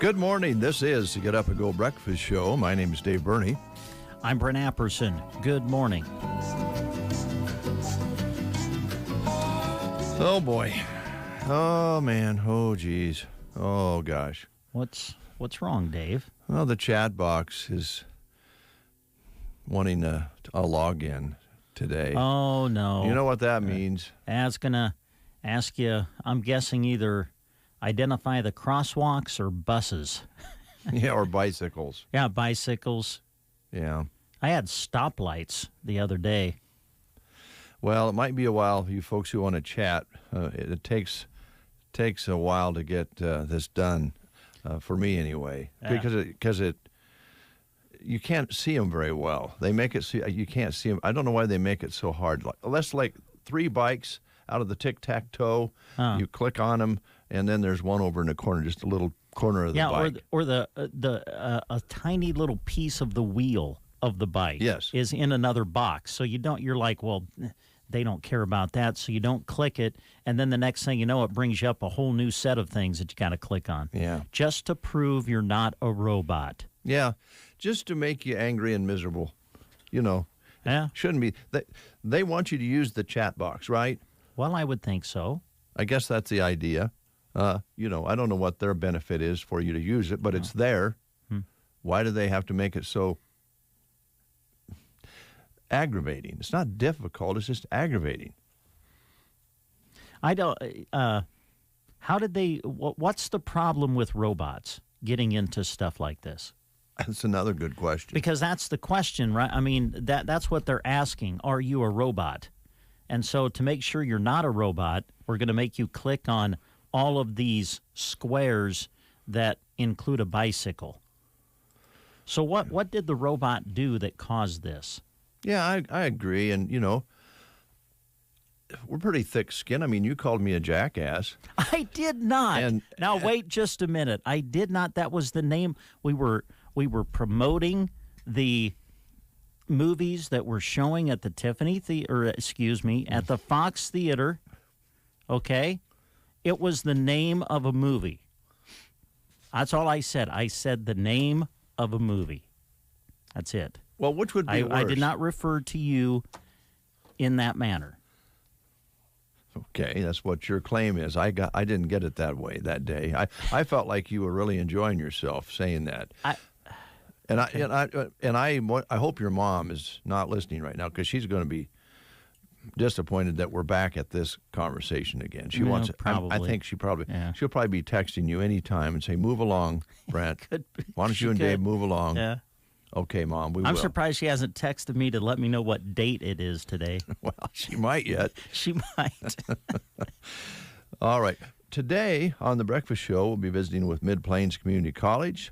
Good morning. This is the Get Up and Go Breakfast Show. My name is Dave Burney. I'm Brent Apperson. Good morning. Oh, boy. Oh, man. Oh, geez. Oh, gosh. What's wrong, Dave? Well, the chat box is wanting a login today. Oh, no. You know what that means? That's going to ask you, I'm guessing, either identify the crosswalks or buses. Yeah, or bicycles. Yeah, bicycles. Yeah. I had stoplights the other day. Well, it might be a while, you folks who want to chat. It takes a while to get this done, for me anyway, because you can't see them very well. They make it so you can't see them. I don't know why they make it so hard. Unless like 3 bikes out of the tic-tac-toe, you click on them, and then there's one over in the corner, just a little corner of the bike. Or a tiny little piece of the wheel of the bike is in another box. So you're like, well, they don't care about that, so you don't click it, and then the next thing you know, it brings you up a whole new set of things that you got to click on. Yeah. Just to prove you're not a robot. Yeah, just to make you angry and miserable. You know. Yeah. Shouldn't be. They want you to use the chat box, right? Well, I would think so. I guess that's the idea. I don't know what their benefit is for you to use it, but it's there. Why do they have to make it so aggravating? It's not difficult. It's just aggravating. I don't. How did they? What's the problem with robots getting into stuff like this? That's another good question. Because that's the question, right? I mean, that's what they're asking. Are you a robot? And so to make sure you're not a robot, we're going to make you click on all of these squares that include a bicycle. So what did the robot do that caused this? Yeah, I agree. And, we're pretty thick-skinned. I mean, you called me a jackass. I did not. Now, wait just a minute. I did not. That was the name. We were promoting the movies that were showing at the at the Fox Theater. Okay? It was the name of a movie. That's all I said. I said the name of a movie. That's it. Well, which would be worse? I did not refer to you in that manner. Okay, that's what your claim is. I didn't get it that way that day. I felt like you were really enjoying yourself saying that. I hope your mom is not listening right now, because she's going to be disappointed that we're back at this conversation again. She wants. Probably. I think she'll probably be texting you anytime and say, "Move along, Brent. Why don't you and Dave move along?" Yeah. Okay, Mom, we will. I'm surprised she hasn't texted me to let me know what date it is today. Well, she might yet. She might. All right. Today on The Breakfast Show, we'll be visiting with Mid-Plains Community College.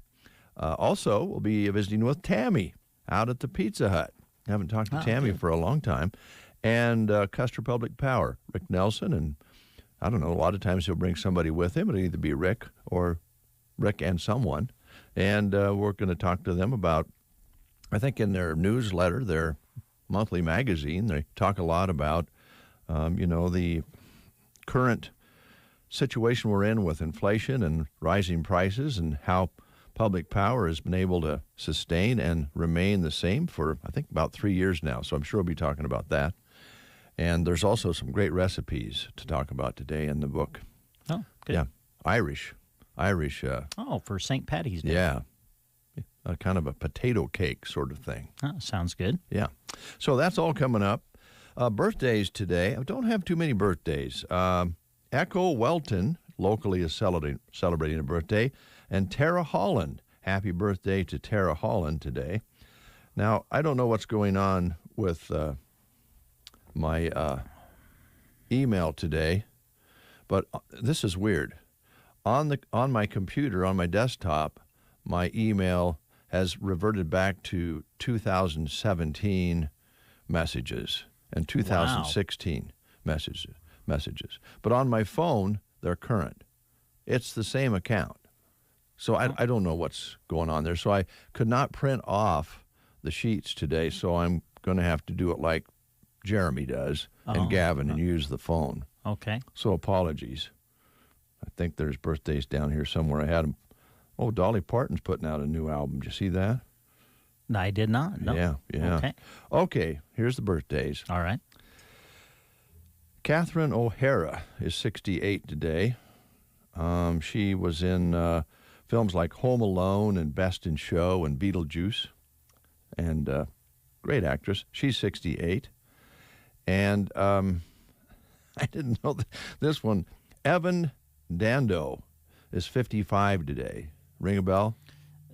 Also, we'll be visiting with Tammy out at the Pizza Hut. I haven't talked to Tammy for a long time. And Custer Public Power, Rick Nelson. And I don't know, a lot of times he'll bring somebody with him. It'll either be Rick or Rick and someone. And we're going to talk to them about, I think in their newsletter, their monthly magazine, they talk a lot about, the current situation we're in with inflation and rising prices, and how public power has been able to sustain and remain the same for, I think, about 3 years now. So I'm sure we'll be talking about that. And there's also some great recipes to talk about today in the book. Oh, good. Yeah, Irish. For St. Patty's Day. Yeah. Kind of a potato cake sort of thing. Oh, sounds good. Yeah. So that's all coming up. Birthdays today. I don't have too many birthdays. Echo Welton locally is celebrating a birthday. And Tara Holland. Happy birthday to Tara Holland today. Now, I don't know what's going on with my email today, but this is weird. On my computer, on my desktop, my email has reverted back to 2017 messages and 2016 messages. But on my phone, they're current. It's the same account. So I don't know what's going on there. So I could not print off the sheets today, so I'm going to have to do it like Jeremy does and Gavin and use the phone. Okay. So apologies. I think there's birthdays down here somewhere. I had them Oh, Dolly Parton's putting out a new album. Did you see that? I did not. No. Yeah. Okay, here's the birthdays. All right. Catherine O'Hara is 68 today. She was in films like Home Alone and Best in Show and Beetlejuice. And great actress. She's 68. And I didn't know this one. Evan Dando is 55 today. Ring a bell?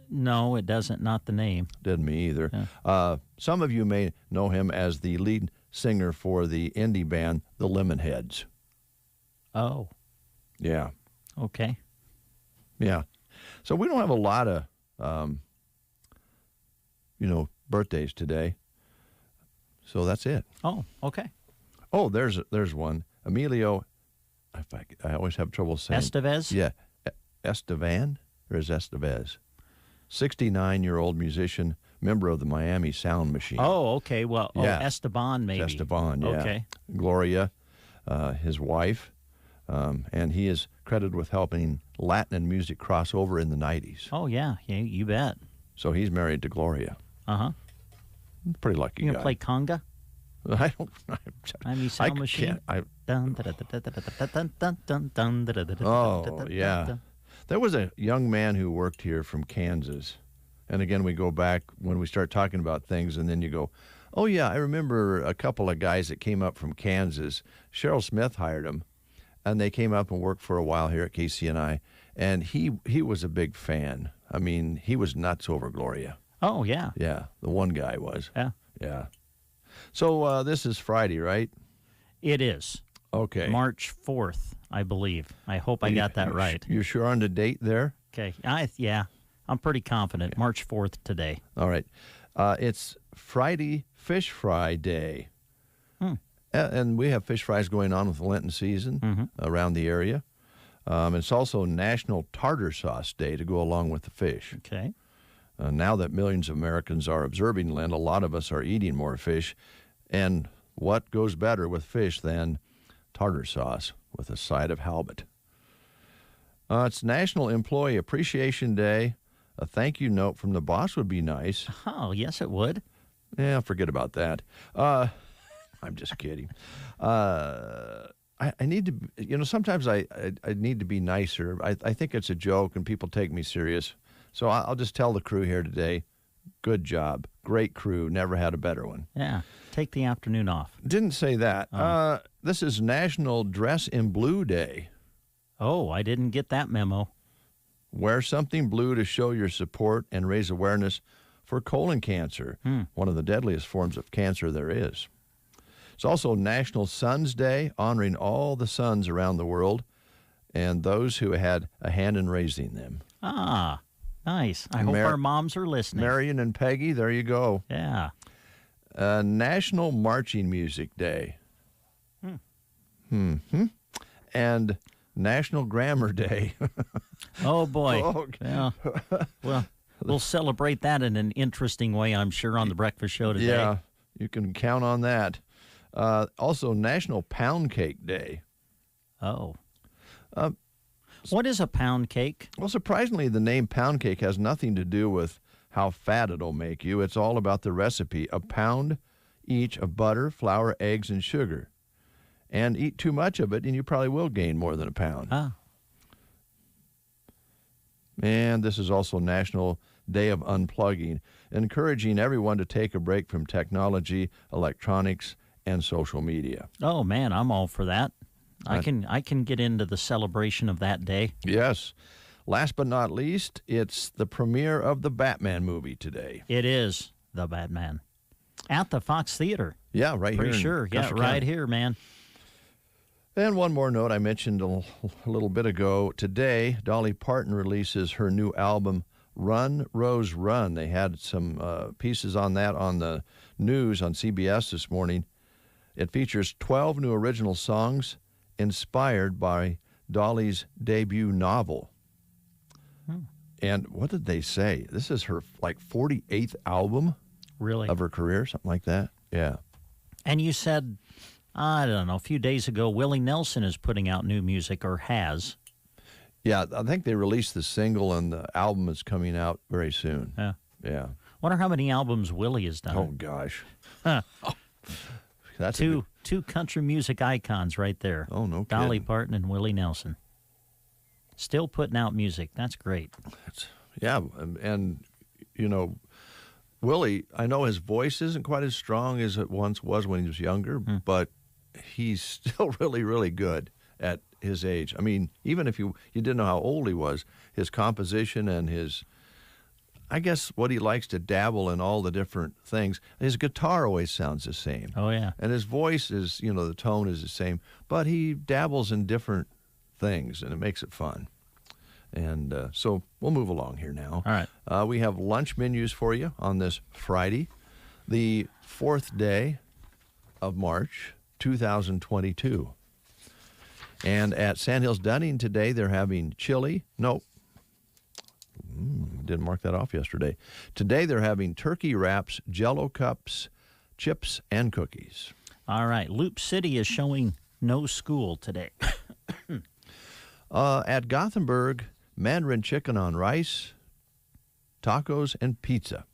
No, it doesn't. Not the name. Didn't me either. Yeah. Some of you may know him as the lead singer for the indie band The Lemonheads. Oh. Yeah. Okay. Yeah. So we don't have a lot of, birthdays today. So that's it. Oh, okay. Oh, there's one. Emilio, I always have trouble saying. Estevez? Yeah. Estevan or is Estevez? 69-year-old musician, member of the Miami Sound Machine. Oh, okay. Well, Yeah. Esteban maybe. Esteban, yeah. Okay. Gloria, his wife, and he is credited with helping Latin and music cross over in the 90s. Oh, yeah. Yeah, you bet. So he's married to Gloria. Uh-huh. Pretty lucky You guy. gonna play conga? I don't. Miami Sound Machine. Oh, yeah. There was a young man who worked here from Kansas. And again, we go back when we start talking about things, and then you go, oh, yeah, I remember a couple of guys that came up from Kansas. Cheryl Smith hired them, and they came up and worked for a while here at KCNI. And he was a big fan. I mean, he was nuts over Gloria. Oh, yeah. Yeah, the one guy was. Yeah. Yeah. So this is Friday, right? It is. Okay. March 4th, I believe. I hope I got that right. You sure on the date there? Okay. Yeah. I'm pretty confident. Yeah. March 4th today. All right. It's Friday Fish Fry Day. And we have fish fries going on with the Lenten season around the area. It's also National Tartar Sauce Day to go along with the fish. Okay. Now that millions of Americans are observing Lent, a lot of us are eating more fish. And what goes better with fish than tartar sauce with a side of halibut? It's National Employee Appreciation Day. A thank you note from the boss would be nice. Oh, yes, it would. Yeah, forget about that. I'm just kidding. I need to, sometimes I need to be nicer. I think it's a joke and people take me serious. So I'll just tell the crew here today, good job. Great crew. Never had a better one. Yeah. Take the afternoon off. Didn't say that. This is National Dress in Blue Day. Oh, I didn't get that memo. Wear something blue to show your support and raise awareness for colon cancer, one of the deadliest forms of cancer there is. It's also National Sons Day, honoring all the sons around the world and those who had a hand in raising them. Ah, nice. I hope our moms are listening. Marion and Peggy, there you go. Yeah. National Marching Music Day. And National Grammar Day. Oh, boy. Okay. Yeah. Well, we'll celebrate that in an interesting way, I'm sure, on the breakfast show today. Yeah, you can count on that. Also, National Pound Cake Day. Oh. What is a pound cake? Well, surprisingly, the name pound cake has nothing to do with how fat it'll make you. It's all about the recipe. A pound each of butter, flour, eggs, and sugar. And eat too much of it, and you probably will gain more than a pound. Ah. And this is also National Day of Unplugging, encouraging everyone to take a break from technology, electronics, and social media. Oh, man, I'm all for that. I can get into the celebration of that day. Yes. Last but not least, it's the premiere of the Batman movie today. It is the Batman. At the Fox Theater. Yeah, right here. Pretty sure. Yeah, right here, man. And one more note I mentioned a little bit ago. Today, Dolly Parton releases her new album, Run, Rose, Run. They had some pieces on that on the news on CBS this morning. It features 12 new original songs inspired by Dolly's debut novel. And what did they say? This is her 48th album Really? of her career, something like that. Yeah. And you said, I don't know, a few days ago, Willie Nelson is putting out new music, or has. Yeah, I think they released the single, and the album is coming out very soon. Yeah. Yeah. Wonder how many albums Willie has done. Oh, gosh. Huh. That's two country music icons right there. Oh, no kidding. Dolly Parton and Willie Nelson. Still putting out music. That's great. Yeah, and, you know, Willie, I know his voice isn't quite as strong as it once was when he was younger, but he's still really, really good at his age. I mean, even if you didn't know how old he was, his composition and his, I guess, what he likes to dabble in all the different things. His guitar always sounds the same. Oh, yeah. And his voice is, you know, the tone is the same, but he dabbles in different things, and it makes it fun. And so we'll move along here now. All right. We have lunch menus for you on this Friday, the 4th day of March, 2022. And at Sandhills Dunning today, they're having chili. Nope. Didn't mark that off yesterday. Today, they're having turkey wraps, Jell-O cups, chips, and cookies. All right. Loop City is showing no school today. At Gothenburg, Mandarin chicken on rice, tacos, and pizza.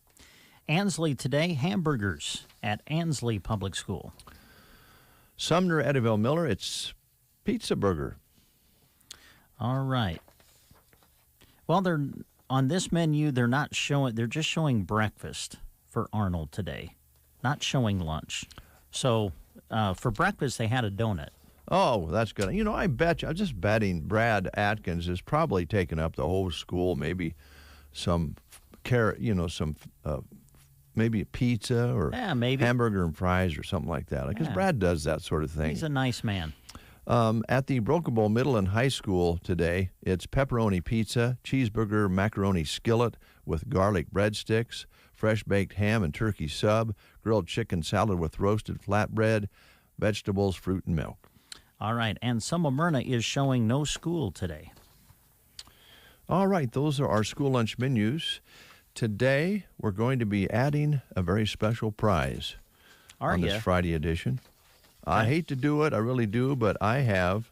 Ansley today, hamburgers at Ansley Public School. Sumner, Eddyville, Miller, it's pizza burger. All right. Well, they're on this menu. They're not showing. They're just showing breakfast for Arnold today, not showing lunch. So for breakfast, they had a donut. Oh, that's good. You know, I bet you, I'm just betting Brad Atkins is probably taking up the whole school, maybe some carrot, you know, some maybe a pizza or maybe hamburger and fries or something like that. Because Brad does that sort of thing. He's a nice man. At the Broken Bowl Middle and High School today, it's pepperoni pizza, cheeseburger, macaroni skillet with garlic breadsticks, fresh baked ham and turkey sub, grilled chicken salad with roasted flatbread, vegetables, fruit, and milk. All right, and Summermyrna is showing no school today. All right, those are our school lunch menus. Today, we're going to be adding a very special prize on this Friday edition. Okay. I hate to do it, I really do, but I have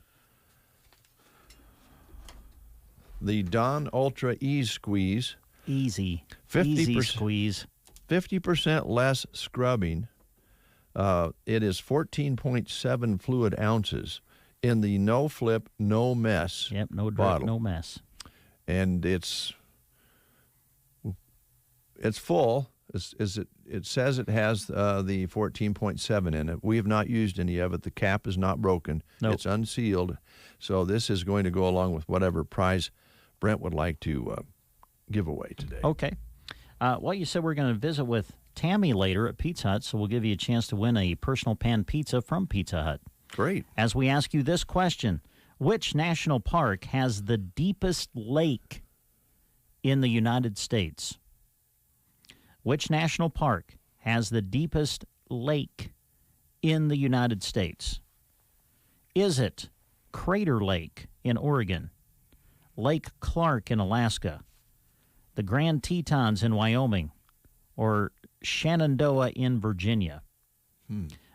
the Dawn Ultra Ease Squeeze. Easy 50% squeeze. 50% less scrubbing. It is 14.7 fluid ounces in the no flip, no mess. Yep, no drip, bottle. No mess. And it's full. It says it has the 14.7 in it. We have not used any of it. The cap is not broken. Nope. It's unsealed. So this is going to go along with whatever prize Brent would like to give away today. Okay. Well, you said we're going to visit with Tammy later at Pizza Hut, so we'll give you a chance to win a personal pan pizza from Pizza Hut. Great. As we ask you this question, which national park has the deepest lake in the United States? Which national park has the deepest lake in the United States? Is it Crater Lake in Oregon, Lake Clark in Alaska, the Grand Tetons in Wyoming, or Shenandoah in Virginia?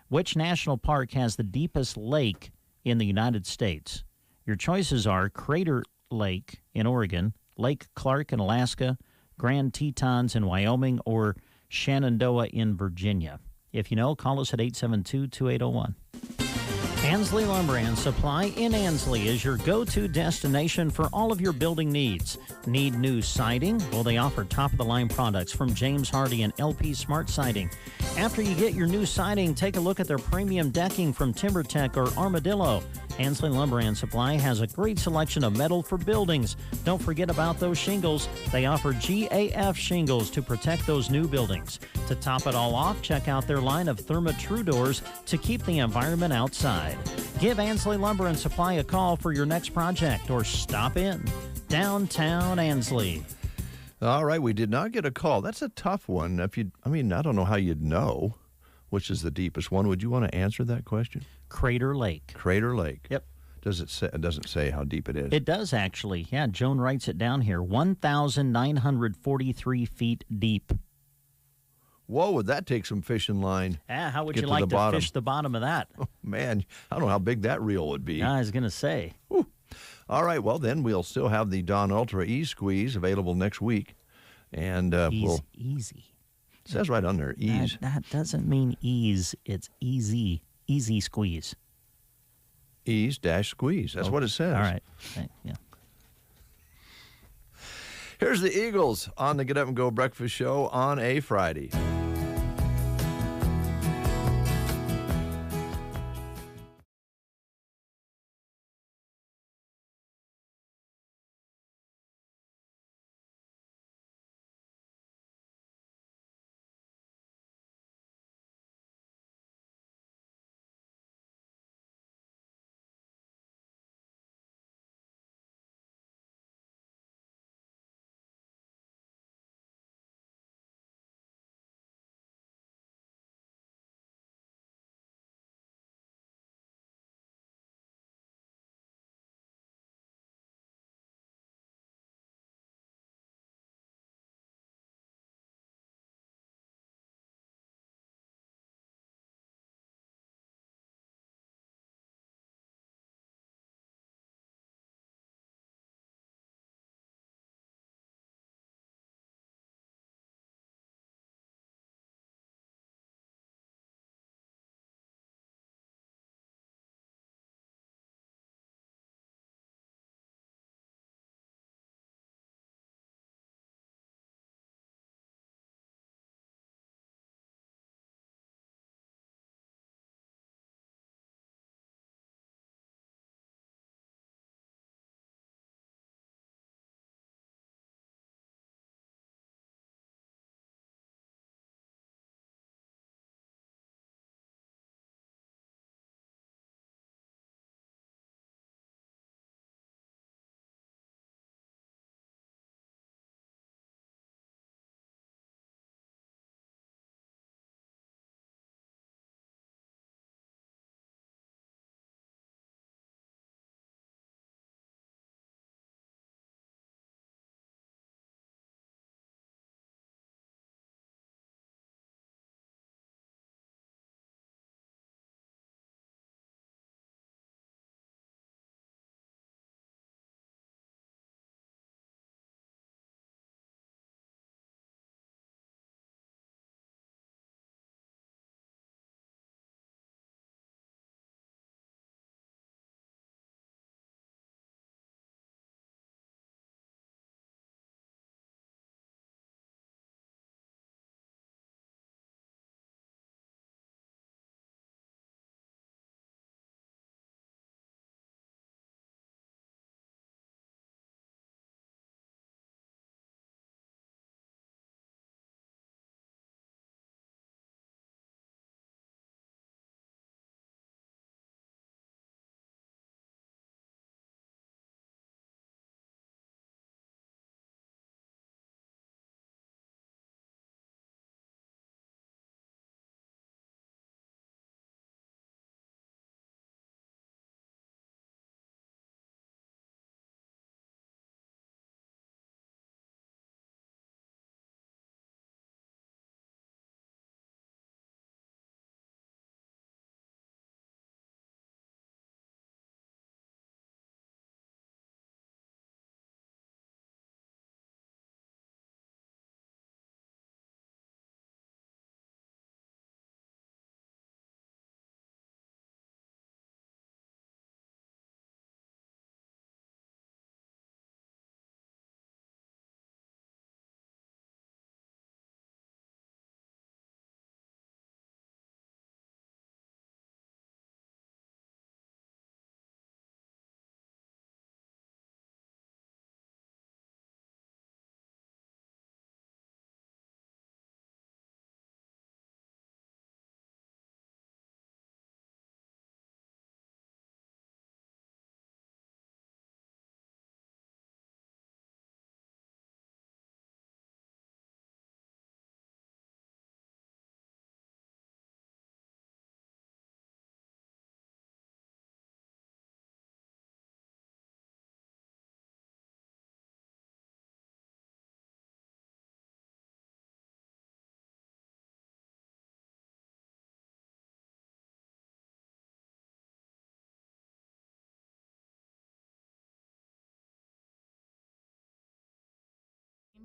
Which national park has the deepest lake in the United States? Your choices are Crater Lake in Oregon, Lake Clark in Alaska, Grand Tetons in Wyoming, or Shenandoah in Virginia. If you know, call us at 872-2801. Ansley Lumber and Supply in Ansley is your go-to destination for all of your building needs. Need new siding? Well, they offer top-of-the-line products from James Hardie and LP Smart Siding. After you get your new siding, take a look at their premium decking from TimberTech or Armadillo. Ansley Lumber and Supply has a great selection of metal for buildings. Don't forget about those shingles. They offer GAF shingles to protect those new buildings. To top it all off, check out their line of Therma-Tru doors to keep the environment outside. Give Ansley Lumber and Supply a call for your next project or stop in downtown Ansley. All right, we did not get a call. That's a tough one. I don't know how you'd know which is the deepest one. Would you want to answer that question? Crater Lake. Crater Lake. Yep. It doesn't say how deep it is. It does, actually. Yeah, Joan writes it down here. 1,943 feet deep. Whoa, would that take some fishing line? How would you like to fish the bottom of that? Oh, man, I don't know how big that reel would be. I was going to say. Whew. All right, well, then we'll still have the Dawn Ultra E-Squeeze available next week. And easy. It says right on there, ease. That doesn't mean ease. It's easy. Easy squeeze. Ease-squeeze. That's what it says. All right. Yeah. Here's the Eagles on the Get Up and Go Breakfast Show on a Friday.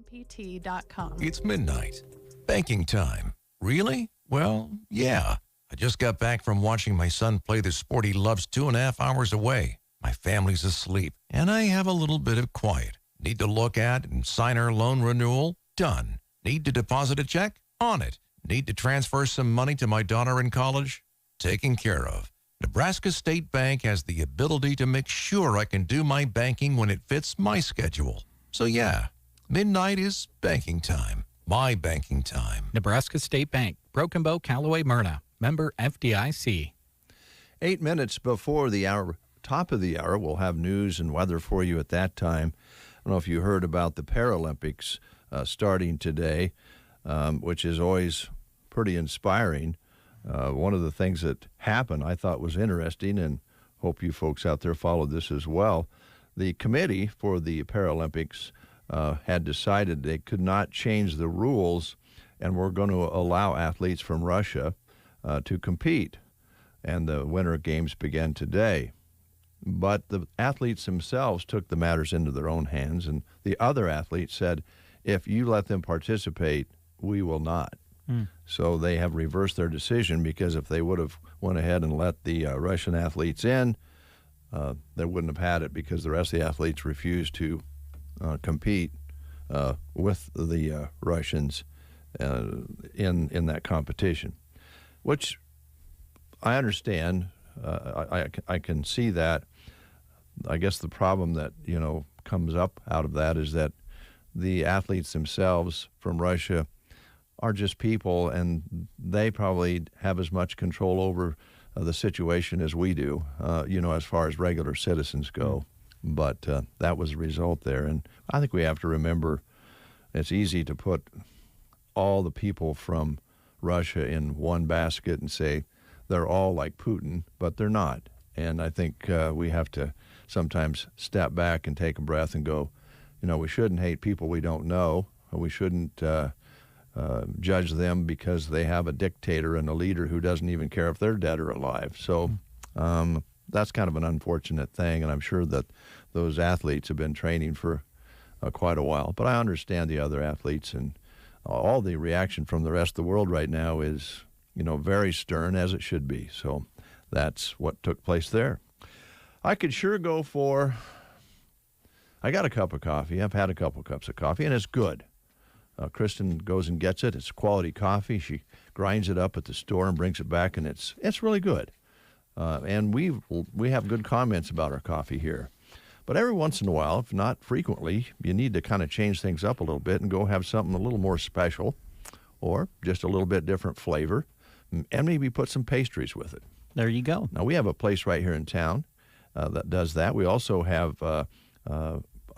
MPT.com. It's midnight. Banking time. Really? Well, yeah. I just got back from watching my son play the sport he loves 2.5 hours away. My family's asleep, and I have a little bit of quiet. Need to look at and sign our loan renewal? Done. Need to deposit a check? On it. Need to transfer some money to my daughter in college? Taken care of. Nebraska State Bank has the ability to make sure I can do my banking when it fits my schedule. So yeah, midnight is banking time. My banking time. Nebraska State Bank, Broken Bow, Callaway, Myrna. Member FDIC. 8 minutes before the hour, top of the hour, we'll have news and weather for you at that time. I don't know if you heard about the Paralympics starting today, which is always pretty inspiring. One of the things that happened I thought was interesting, and hope you folks out there followed this as well. The committee for the Paralympics had decided they could not change the rules, and we're going to allow athletes from Russia to compete. And the Winter Games began today. But the athletes themselves took the matters into their own hands, and the other athletes said, if you let them participate, we will not. So they have reversed their decision, because if they would have went ahead and let the Russian athletes in, they wouldn't have had it, because the rest of the athletes refused to compete with the Russians in that competition, which I understand. I can see that. I guess the problem that comes up out of that is that the athletes themselves from Russia are just people, and they probably have as much control over the situation as we do, as far as regular citizens go. But that was the result there. And I think we have to remember it's easy to put all the people from Russia in one basket and say they're all like Putin, but they're not. And I think we have to sometimes step back and take a breath and go, we shouldn't hate people we don't know. We shouldn't judge them because they have a dictator and a leader who doesn't even care if they're dead or alive. So that's kind of an unfortunate thing, and I'm sure that those athletes have been training for quite a while. But I understand the other athletes, and all the reaction from the rest of the world right now is, very stern, as it should be. So that's what took place there. I could sure go for, I got a cup of coffee. I've had a couple cups of coffee, and it's good. Kristen goes and gets it. It's quality coffee. She grinds it up at the store and brings it back, and it's really good. And we have good comments about our coffee here. But every once in a while, if not frequently, you need to kind of change things up a little bit and go have something a little more special, or just a little bit different flavor, and maybe put some pastries with it. There you go. Now, we have a place right here in town that does that. We also have a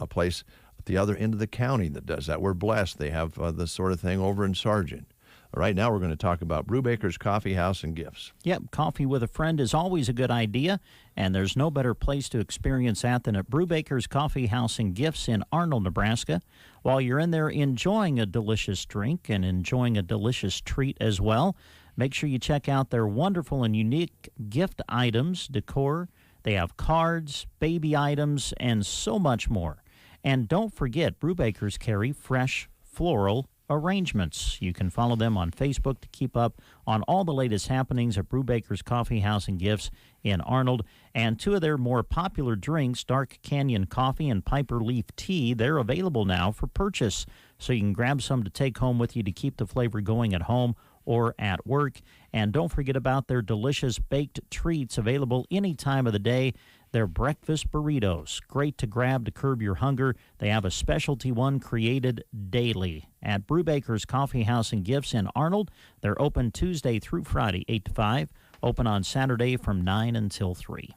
place at the other end of the county that does that. We're blessed. They have this sort of thing over in Sargent. Right now, we're going to talk about Brubaker's Coffee House and Gifts. Yep, coffee with a friend is always a good idea, and there's no better place to experience that than at Brubaker's Coffee House and Gifts in Arnold, Nebraska. While you're in there enjoying a delicious drink and enjoying a delicious treat as well, make sure you check out their wonderful and unique gift items, decor. They have cards, baby items, and so much more. And don't forget, Brubaker's carry fresh floral arrangements. You can follow them on Facebook to keep up on all the latest happenings at Brubaker's Coffee House and Gifts in Arnold. And two of their more popular drinks, Dark Canyon Coffee and Piper Leaf Tea, they're available now for purchase. So you can grab some to take home with you to keep the flavor going at home or at work. And don't forget about their delicious baked treats available any time of the day. Their breakfast burritos, great to grab to curb your hunger. They have a specialty one created daily. At Brubaker's Coffee House and Gifts in Arnold, they're open Tuesday through Friday, 8 to 5, open on Saturday from 9 until 3.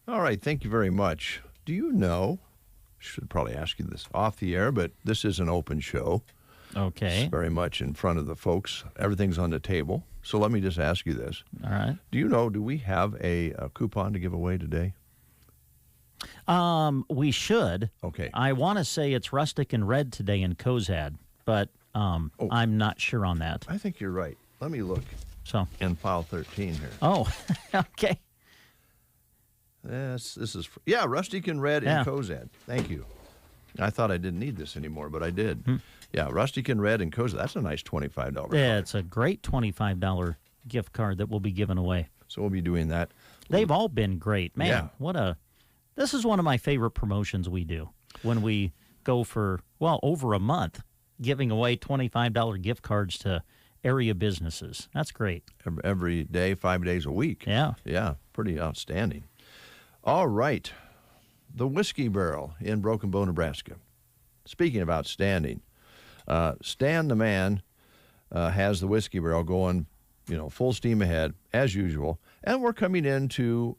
All right, thank you very much. Do you know, should probably ask you this off the air, but this is an open show. Okay. It's very much in front of the folks. Everything's on the table. So let me just ask you this. All right. Do you know, do we have a coupon to give away today? We should. Okay. I want to say it's Rustic and Red today in Cozad, but I'm not sure on that. I think you're right. Let me look in file 13 here. Oh, okay. This is, Rustic and Red in Cozad. Thank you. I thought I didn't need this anymore, but I did. Yeah, Rustican Red and Cozy. That's a nice $25. Yeah, it's a great $25 gift card that we'll be giving away. So we'll be doing that. They've all been great. Man, Yeah. This is one of my favorite promotions we do when we go for, over a month, giving away $25 gift cards to area businesses. That's great. Every day, 5 days a week. Yeah. Yeah, pretty outstanding. All right. The Whiskey Barrel in Broken Bow, Nebraska. Speaking of outstanding, Stan the man has the Whiskey Barrel going, full steam ahead, as usual. And we're coming into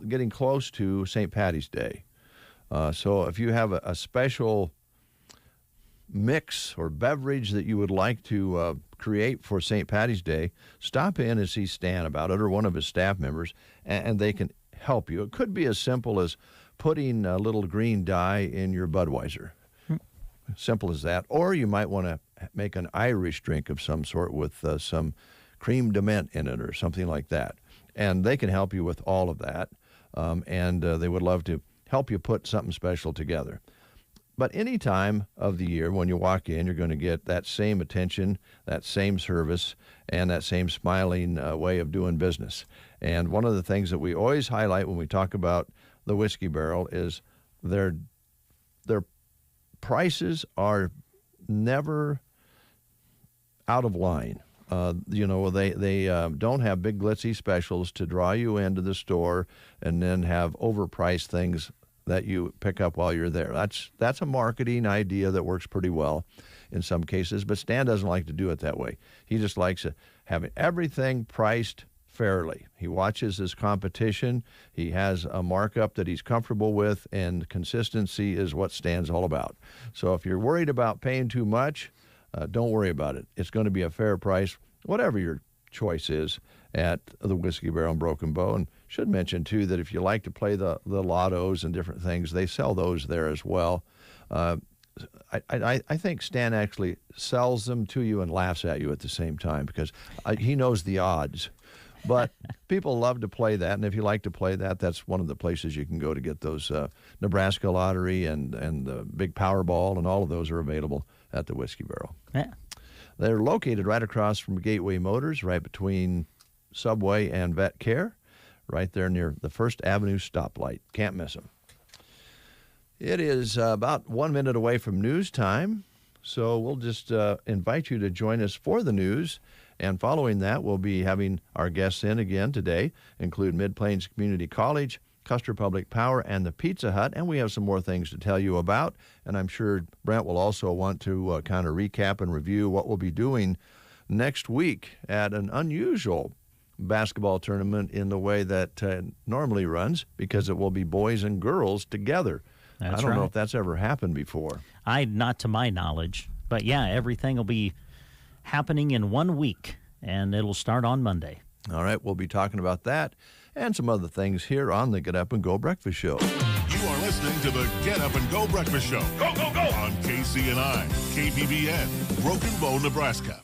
getting close to St. Patty's Day. So if you have a special mix or beverage that you would like to create for St. Patty's Day, stop in and see Stan about it or one of his staff members, and they can help you. It could be as simple as putting a little green dye in your Budweiser. Simple as that. Or you might want to make an Irish drink of some sort with some cream de mint in it or something like that. And they can help you with all of that. And they would love to help you put something special together. But any time of the year when you walk in, you're going to get that same attention, that same service, and that same smiling way of doing business. And one of the things that we always highlight when we talk about the Whiskey Barrel is their prices are never out of line. They don't have big glitzy specials to draw you into the store and then have overpriced things that you pick up while you're there. That's a marketing idea that works pretty well in some cases, but Stan doesn't like to do it that way. He just likes having everything priced fairly. He watches his competition. He has a markup that he's comfortable with, and consistency is what Stan's all about. So if you're worried about paying too much, don't worry about it. It's going to be a fair price, whatever your choice is at the Whiskey Barrel and Broken Bow. And should mention, too, that if you like to play the lottos and different things, they sell those there as well. I think Stan actually sells them to you and laughs at you at the same time because he knows the odds. But people love to play that, and if you like to play that, that's one of the places you can go to get those Nebraska Lottery and the Big Powerball, and all of those are available at the Whiskey Barrel. Yeah. They're located right across from Gateway Motors, right between Subway and Vet Care, right there near the First Avenue stoplight. Can't miss them. It is about 1 minute away from news time, so we'll just invite you to join us for the news. And following that, we'll be having our guests in again today, include Mid-Plains Community College, Custer Public Power, and the Pizza Hut. And we have some more things to tell you about. And I'm sure Brent will also want to kind of recap and review what we'll be doing next week at an unusual basketball tournament in the way that normally runs, because it will be boys and girls together. That's I don't know right. if that's ever happened before. Not to my knowledge. But yeah, everything will be happening in 1 week, and it'll start on Monday. All right, we'll be talking about that and some other things here on the Get Up and Go Breakfast Show. You are listening to the Get Up and Go Breakfast Show. Go, go, go! On KCNI, KPBN, Broken Bow, Nebraska.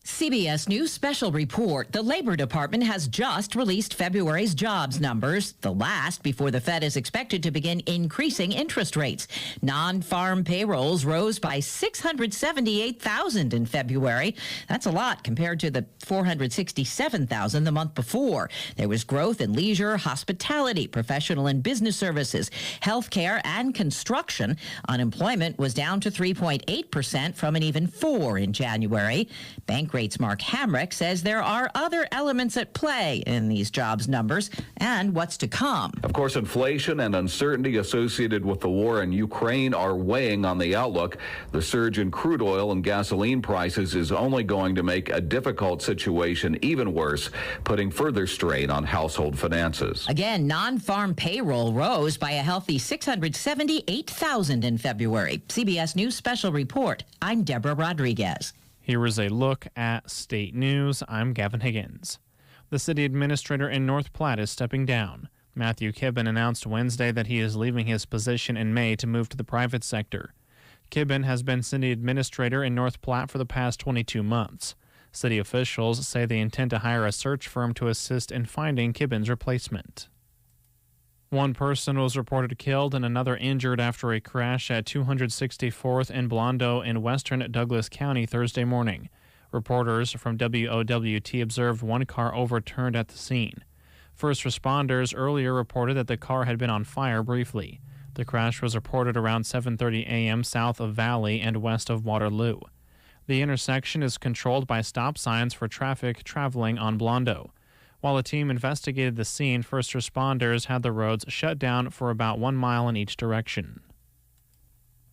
CBS News special report. The Labor Department has just released February's jobs numbers, the last before the Fed is expected to begin increasing interest rates. Non-farm payrolls rose by 678,000 in February. That's a lot compared to the 467,000 the month before. There was growth in leisure, hospitality, professional and business services, healthcare, and construction. Unemployment was down to 3.8% from an even 4% in January. Bankrate's Mark Hamrick says there are other elements at play in these jobs numbers and what's to come. Of course, inflation and uncertainty associated with the war in Ukraine are weighing on the outlook. The surge in crude oil and gasoline prices is only going to make a difficult situation even worse, putting further strain on household finances. Again, non-farm payroll rose by a healthy 678,000 in February. CBS News special report. I'm Deborah Rodriguez. Here is a look at state news. I'm Gavin Higgins. The city administrator in North Platte is stepping down. Matthew Kibben announced Wednesday that he is leaving his position in May to move to the private sector. Kibben has been city administrator in North Platte for the past 22 months. City officials say they intend to hire a search firm to assist in finding Kibben's replacement. One person was reported killed and another injured after a crash at 264th and Blondo in western Douglas County Thursday morning. Reporters from WOWT observed one car overturned at the scene. First responders earlier reported that the car had been on fire briefly. The crash was reported around 7:30 a.m. south of Valley and west of Waterloo. The intersection is controlled by stop signs for traffic traveling on Blondo. While a team investigated the scene, first responders had the roads shut down for about 1 mile in each direction.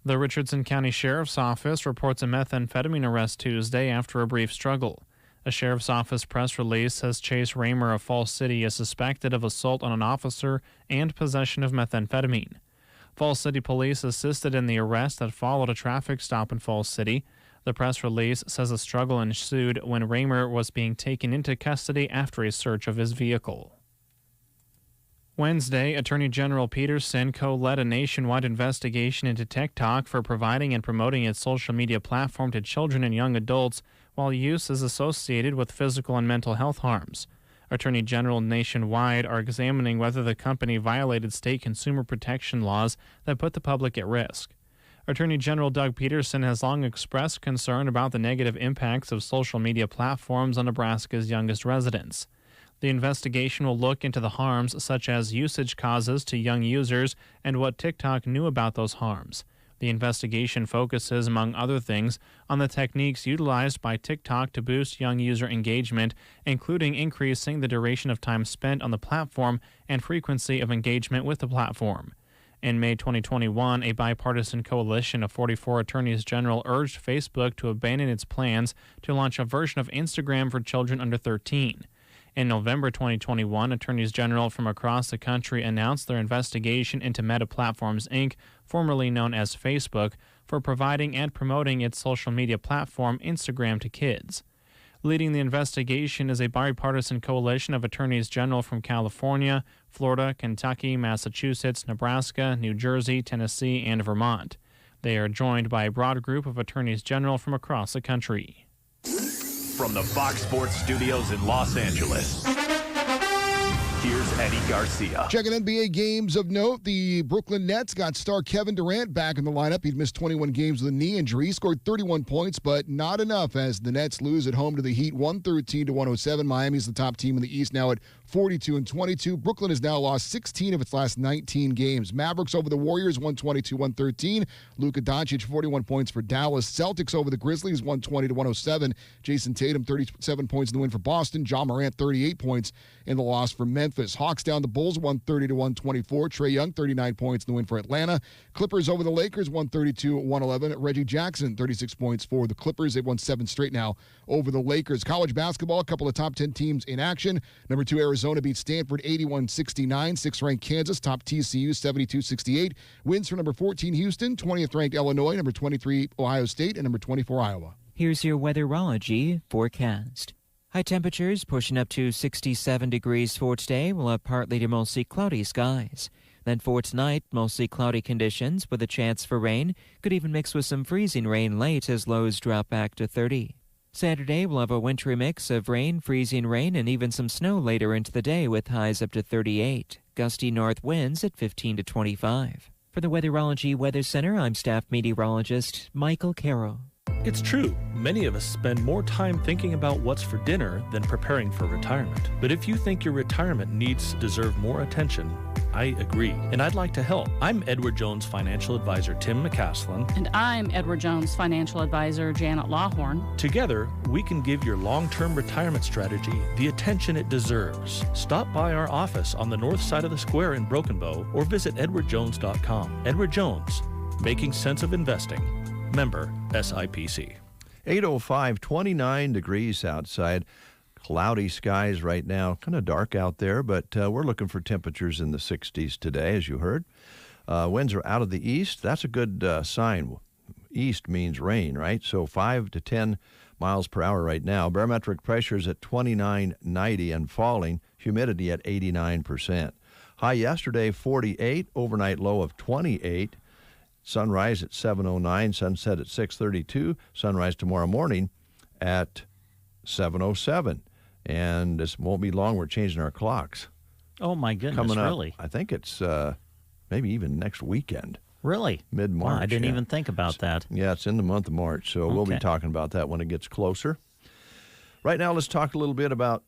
The Richardson County Sheriff's Office reports a methamphetamine arrest Tuesday after a brief struggle. A Sheriff's Office press release says Chase Raymer of Falls City is suspected of assault on an officer and possession of methamphetamine. Falls City police assisted in the arrest that followed a traffic stop in Falls City. The press release says a struggle ensued when Raymer was being taken into custody after a search of his vehicle. Wednesday, Attorney General Pearson co-led a nationwide investigation into TikTok for providing and promoting its social media platform to children and young adults while use is associated with physical and mental health harms. Attorney General nationwide are examining whether the company violated state consumer protection laws that put the public at risk. Attorney General Doug Peterson has long expressed concern about the negative impacts of social media platforms on Nebraska's youngest residents. The investigation will look into the harms such as usage causes to young users and what TikTok knew about those harms. The investigation focuses, among other things, on the techniques utilized by TikTok to boost young user engagement, including increasing the duration of time spent on the platform and frequency of engagement with the platform. In May 2021, a bipartisan coalition of 44 attorneys general urged Facebook to abandon its plans to launch a version of Instagram for children under 13. In November 2021, attorneys general from across the country announced their investigation into Meta Platforms, Inc., formerly known as Facebook, for providing and promoting its social media platform Instagram to kids. Leading the investigation is a bipartisan coalition of attorneys general from California, Florida, Kentucky, Massachusetts, Nebraska, New Jersey, Tennessee, and Vermont. They are joined by a broad group of attorneys general from across the country. From the Fox Sports Studios in Los Angeles, here's Eddie Garcia. Checking NBA games of note, the Brooklyn Nets got star Kevin Durant back in the lineup. He'd missed 21 games with a knee injury. He scored 31 points, but not enough as the Nets lose at home to the Heat 113-107. Miami's the top team in the East now at 42-22. Brooklyn has now lost 16 of its last 19 games. Mavericks over the Warriors 122-113. Luka Doncic 41 points for Dallas. Celtics over the Grizzlies 120-107. Jason Tatum 37 points in the win for Boston. Ja Morant 38 points in the loss for Memphis. Hawks down the Bulls 130-124. Trae Young 39 points in the win for Atlanta. Clippers over the Lakers 132-111. Reggie Jackson 36 points for the Clippers. They've won 7 straight now over the Lakers. College basketball, a couple of top 10 teams in action. Number 2 Arizona beat Stanford 81-69. 6th-ranked Kansas topped TCU 72-68. Wins for number 14 Houston, 20th-ranked Illinois, number 23 Ohio State, and number 24 Iowa. Here's your Weatherology Forecast. High temperatures pushing up to 67 degrees for today. We'll have partly to mostly cloudy skies. Then for tonight, mostly cloudy conditions with a chance for rain. Could even mix with some freezing rain late as lows drop back to 30. Saturday, we'll have a wintry mix of rain, freezing rain, and even some snow later into the day with highs up to 38. Gusty north winds at 15 to 25. For the Weatherology Weather Center, I'm staff meteorologist Michael Carroll. It's true, many of us spend more time thinking about what's for dinner than preparing for retirement. But if you think your retirement needs deserve more attention, I agree, and I'd like to help. I'm Edward Jones Financial Advisor Tim McCaslin. And I'm Edward Jones Financial Advisor Janet Lawhorn. Together, we can give your long-term retirement strategy the attention it deserves. Stop by our office on the north side of the square in Broken Bow or visit edwardjones.com. Edward Jones, making sense of investing. Member SIPC. 8:05, 29 degrees outside. Cloudy skies right now. Kind of dark out there, but we're looking for temperatures in the 60s today, as you heard. Winds are out of the east. That's a good sign. East means rain, right? So 5 to 10 miles per hour right now. Barometric pressure is at 29.90 and falling. Humidity at 89%. High yesterday, 48. Overnight low of 28. Sunrise at 7:09, sunset at 6:32, sunrise tomorrow morning at 7:07. And this won't be long, we're changing our clocks. Oh, my goodness, coming up, really? I think it's maybe even next weekend. Really? Mid-March. Wow, I didn't even think about that. Yeah, it's in the month of March, so we'll be talking about that when it gets closer. Right now, let's talk a little bit about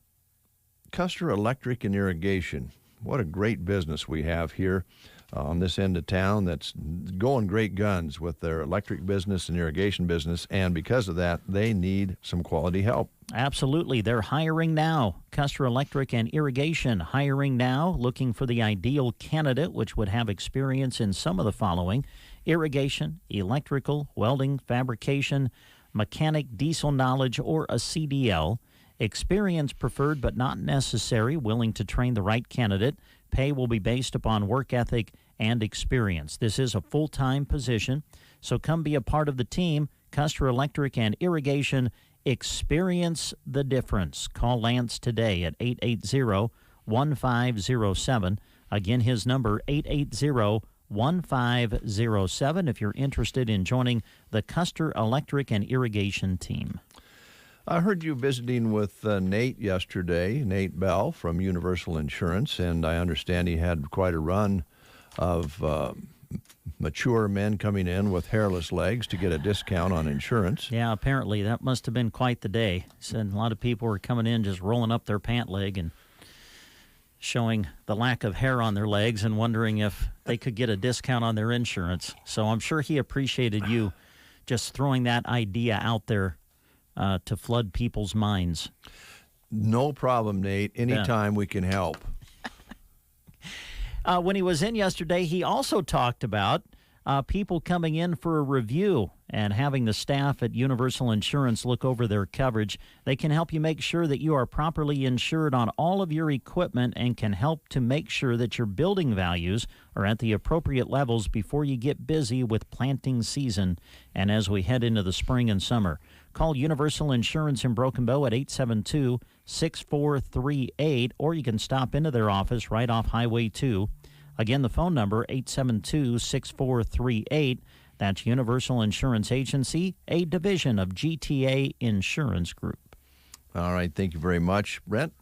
Custer Electric and Irrigation. What a great business we have here on this end of town that's going great guns with their electric business and irrigation business, and because of that, they need some quality help. Absolutely. They're hiring now. Custer Electric and Irrigation hiring now, looking for the ideal candidate, which would have experience in some of the following: irrigation, electrical, welding, fabrication, mechanic, diesel knowledge, or a CDL. Experience preferred but not necessary, willing to train the right candidate. Pay will be based upon work ethic and experience. This is a full-time position, so come be a part of the team. Custer Electric and Irrigation, experience the difference. Call Lance today at 880-1507. Again, his number, 880-1507, if you're interested in joining the Custer Electric and Irrigation team. I heard you visiting with Nate yesterday, Nate Bell from Universal Insurance, and I understand he had quite a run of mature men coming in with hairless legs to get a discount on insurance. Yeah, apparently that must have been quite the day. He said a lot of people were coming in just rolling up their pant leg and showing the lack of hair on their legs and wondering if they could get a discount on their insurance. So I'm sure he appreciated you just throwing that idea out there to flood people's minds. No problem, Nate. Anytime we can help. When he was in yesterday, he also talked about people coming in for a review and having the staff at Universal Insurance look over their coverage. They can help you make sure that you are properly insured on all of your equipment and can help to make sure that your building values are at the appropriate levels before you get busy with planting season and as we head into the spring and summer. Call Universal Insurance in Broken Bow at 872-6438, or you can stop into their office right off Highway 2. Again, the phone number, 872-6438. That's Universal Insurance Agency, a division of GTA Insurance Group. All right, thank you very much, Brent.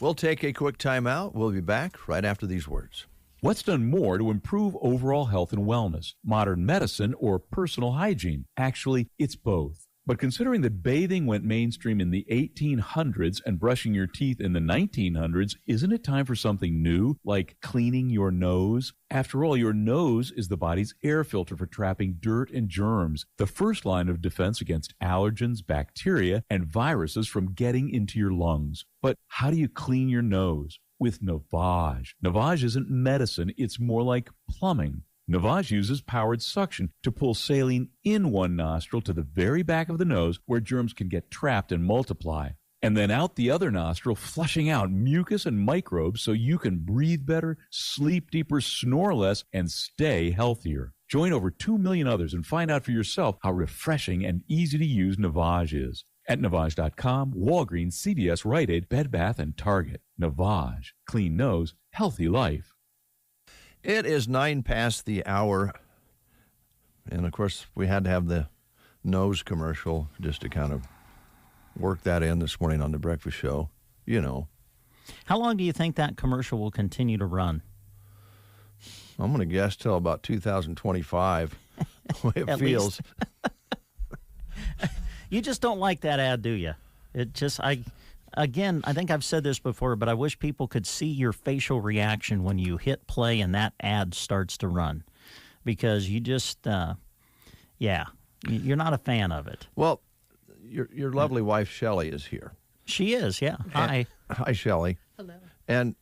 We'll take a quick time out. We'll be back right after these words. What's done more to improve overall health and wellness? Modern medicine or personal hygiene? Actually, it's both. But considering that bathing went mainstream in the 1800s and brushing your teeth in the 1900s, isn't it time for something new, like cleaning your nose? After all, your nose is the body's air filter for trapping dirt and germs, the first line of defense against allergens, bacteria, and viruses from getting into your lungs. But how do you clean your nose? With Navage. Navage isn't medicine, it's more like plumbing. Navage uses powered suction to pull saline in one nostril to the very back of the nose where germs can get trapped and multiply, and then out the other nostril, flushing out mucus and microbes so you can breathe better, sleep deeper, snore less, and stay healthier. Join over 2 million others and find out for yourself how refreshing and easy to use Navage is. At Navage.com, Walgreens, CVS, Rite Aid, Bed Bath, and Target. Navage. Clean nose, healthy life. It is 9 past the hour. And, of course, we had to have the nose commercial just to kind of work that in this morning on the breakfast show. You know. How long do you think that commercial will continue to run? I'm going to guess till about 2025, the way it feels. You just don't like that ad, do you? It just, I think I've said this before, but I wish people could see your facial reaction when you hit play and that ad starts to run. Because you just, you're not a fan of it. Well, your lovely wife, Shelley, is here. She is, yeah. Hi. Hi, Shelley. Hello. And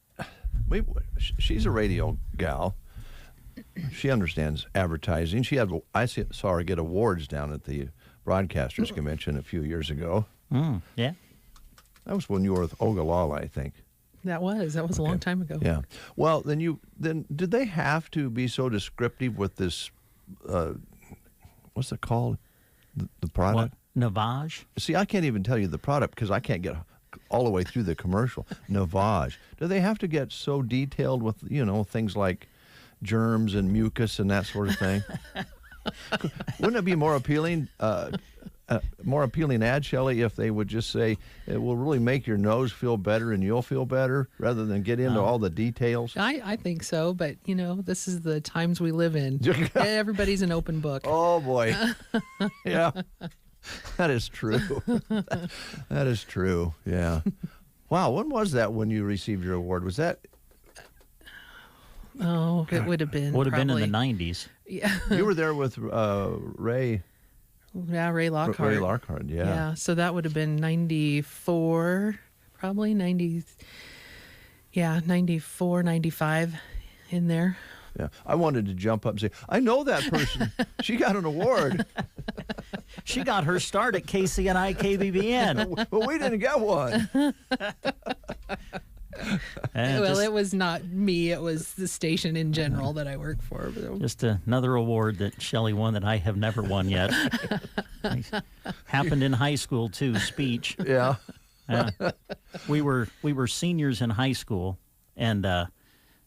she's a radio gal. She understands advertising. I saw her get awards down at the Broadcasters Convention a few years ago. Yeah. That was when you were with Ogallala, I think. That was a long time ago. Yeah. Well, then did they have to be so descriptive with this, what's it called? The product? What? Navage? See, I can't even tell you the product because I can't get all the way through the commercial. Navage. Do they have to get so detailed with, things like germs and mucus and that sort of thing? Wouldn't it be more appealing, more appealing ad, Shelley, if they would just say it will really make your nose feel better and you'll feel better, rather than get into all the details? I think so, but this is the times we live in. Everybody's an open book. Oh boy. Yeah. That is true. That is true. Yeah. Wow. When was that when you received your award? Was that? Oh, it would have been. Would have been in the 90s. Yeah. You were there with Ray. Yeah, Ray Lockhart. Ray Lockhart, yeah. Yeah, so that would have been 94, probably 90. Yeah, 94, 95 in there. Yeah, I wanted to jump up and say, I know that person. She got an award. She got her start at KCNI KBBN. Well, we didn't get one. Well, it was not me. It was the station in general that I work for. Just another award that Shelley won that I have never won yet. Happened in high school, too, speech. Yeah. We were seniors in high school, and of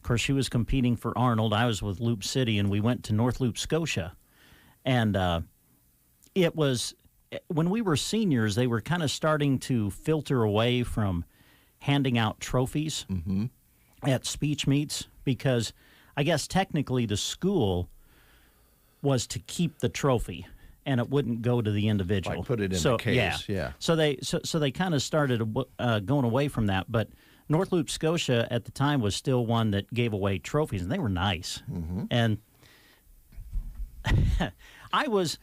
course she was competing for Arnold. I was with Loop City, and we went to North Loop, Scotia. And it was, when we were seniors, they were kind of starting to filter away from handing out trophies at speech meets, because I guess technically the school was to keep the trophy and it wouldn't go to the individual. Like put it in the case, yeah. So they kind of started going away from that, but North Loop, Scotia at the time was still one that gave away trophies, and they were nice. And I was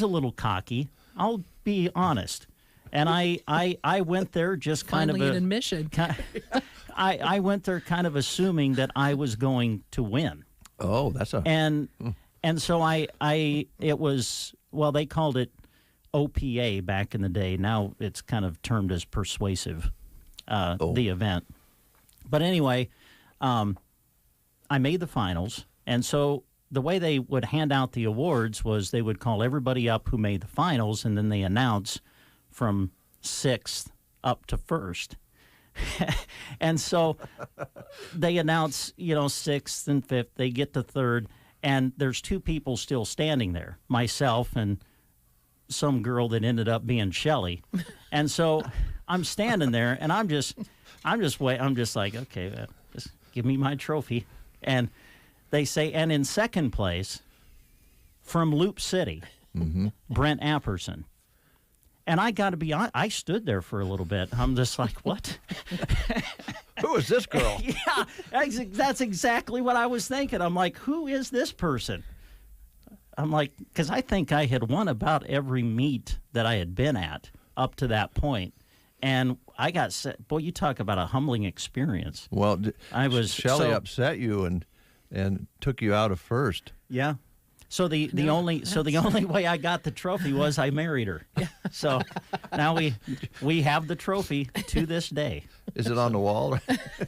a little cocky, I'll be honest. And I went there just kind Finally of an admission. I went there kind of assuming that I was going to win. Oh, that's a and so it was, well, they called it OPA back in the day. Now it's kind of termed as persuasive, the event. But anyway, I made the finals, and so the way they would hand out the awards was they would call everybody up who made the finals, and then they announce from 6th up to 1st. And so they announce, 6th and 5th, they get to 3rd, and there's 2 people still standing there, myself and some girl that ended up being Shelley. And so I'm standing there, and I'm just like, okay, just give me my trophy. And they say, and in 2nd place, from Loop City, Brent Apperson. And I got to be honest, I stood there for a little bit. I'm just like, what? Who is this girl? Yeah, that's exactly what I was thinking. I'm like, who is this person? I'm like, because I think I had won about every meet that I had been at up to that point. And I got set. Boy, you talk about a humbling experience. Well, Shelley upset you and took you out of 1st. Yeah. So the only way I got the trophy was I married her. So now we have the trophy to this day. Is it on the wall?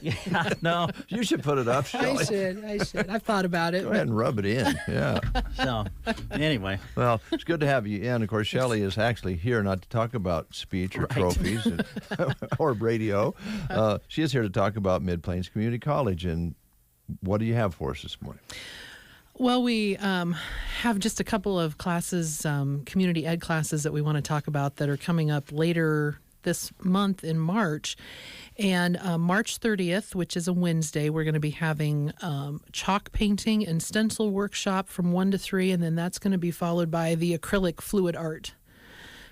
Yeah, no. You should put it up, Shelley. I should. I've thought about it. Go ahead and rub it in. Yeah. So anyway. Well, it's good to have you in. Of course, Shelley is actually here not to talk about speech or trophies or radio. She is here to talk about Mid-Plains Community College. And what do you have for us this morning? Well, we have just a couple of classes, community ed classes that we want to talk about that are coming up later this month in March. And March 30th, which is a Wednesday, we're going to be having chalk painting and stencil workshop from 1 to 3, and then that's going to be followed by the acrylic fluid art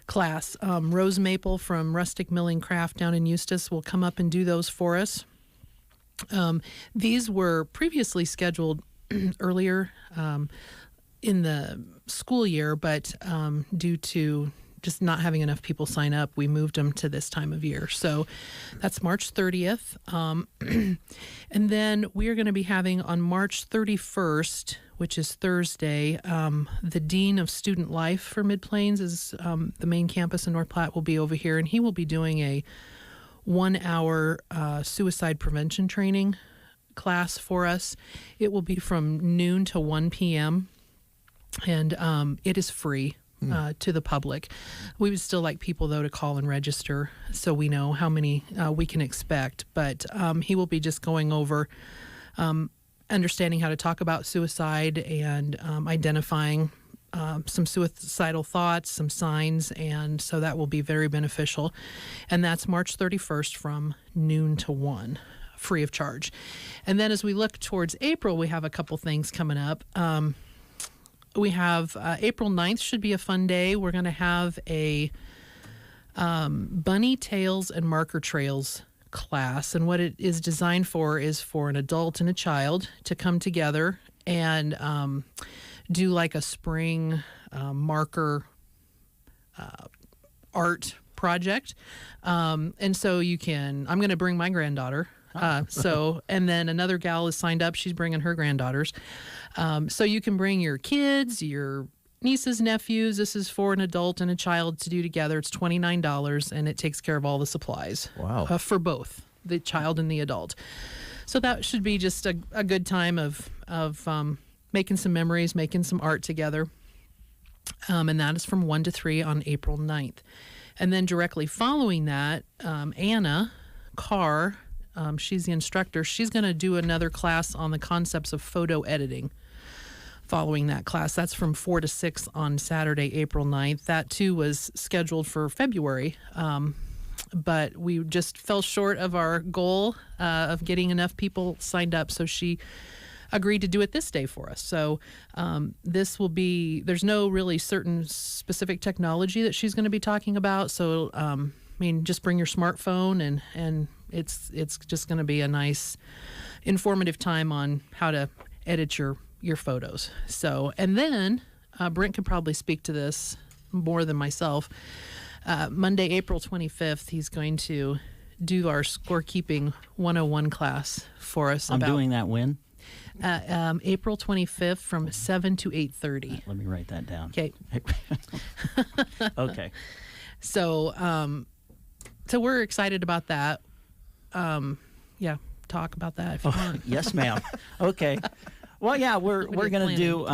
class. Rose Maple from Rustic Milling Craft down in Eustis will come up and do those for us. These were previously scheduled earlier in the school year, but due to just not having enough people sign up, we moved them to this time of year. So that's March 30th. And then we are going to be having on March 31st, which is Thursday, the Dean of Student Life for Mid-Plains is the main campus in North Platte will be over here, and he will be doing a 1-hour suicide prevention training class for us. It will be from noon to 1 p.m. and it is free to the public. We would still like people, though, to call and register so we know how many we can expect. But he will be just going over understanding how to talk about suicide and identifying some suicidal thoughts, some signs, and so that will be very beneficial. And that's March 31st from noon to 1, free of charge. And then as we look towards April, we have a couple things coming up. We have April 9th should be a fun day. We're going to have a bunny tails and marker trails class, and what it is designed for is for an adult and a child to come together and do like a spring marker art project. And so I'm going to bring my granddaughter. And then another gal is signed up. She's bringing her granddaughters. So you can bring your kids, your nieces, nephews. This is for an adult and a child to do together. It's $29, and it takes care of all the supplies. Wow. For both the child and the adult. So that should be just a good time of making some memories, making some art together. And that is from 1 to 3 on April 9th. And then directly following that, Anna Carr, she's the instructor. She's going to do another class on the concepts of photo editing. Following that class, that's from 4 to 6 on Saturday, April 9th. That too was scheduled for February, but we just fell short of our goal of getting enough people signed up. So she agreed to do it this day for us. So this will be, there's no really certain specific technology that she's going to be talking about. So, just bring your smartphone and it's just going to be a nice informative time on how to edit your photos. So, and then Brent could probably speak to this more than myself. Monday, April 25th, he's going to do our scorekeeping 101 class for us. I'm doing that when? April 25th from 7 to 8:30. Let me write that down. Okay. Okay. So we're excited about that. Talk about that if you want. Yes, ma'am. Okay. Well, yeah, we're going to do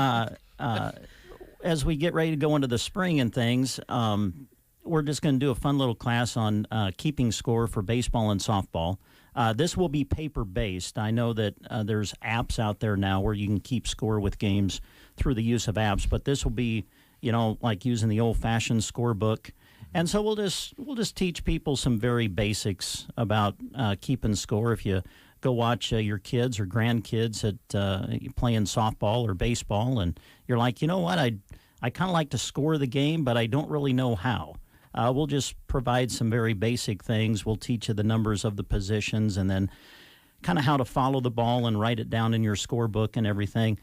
as we get ready to go into the spring and things. We're just going to do a fun little class on keeping score for baseball and softball. This will be paper-based. I know that there's apps out there now where you can keep score with games through the use of apps, but this will be, like using the old-fashioned scorebook. And so we'll just teach people some very basics about keeping score. If you go watch your kids or grandkids at playing softball or baseball, and you're like, you know what, I kind of like to score the game, but I don't really know how. We'll just provide some very basic things. We'll teach you the numbers of the positions and then kind of how to follow the ball and write it down in your scorebook and everything.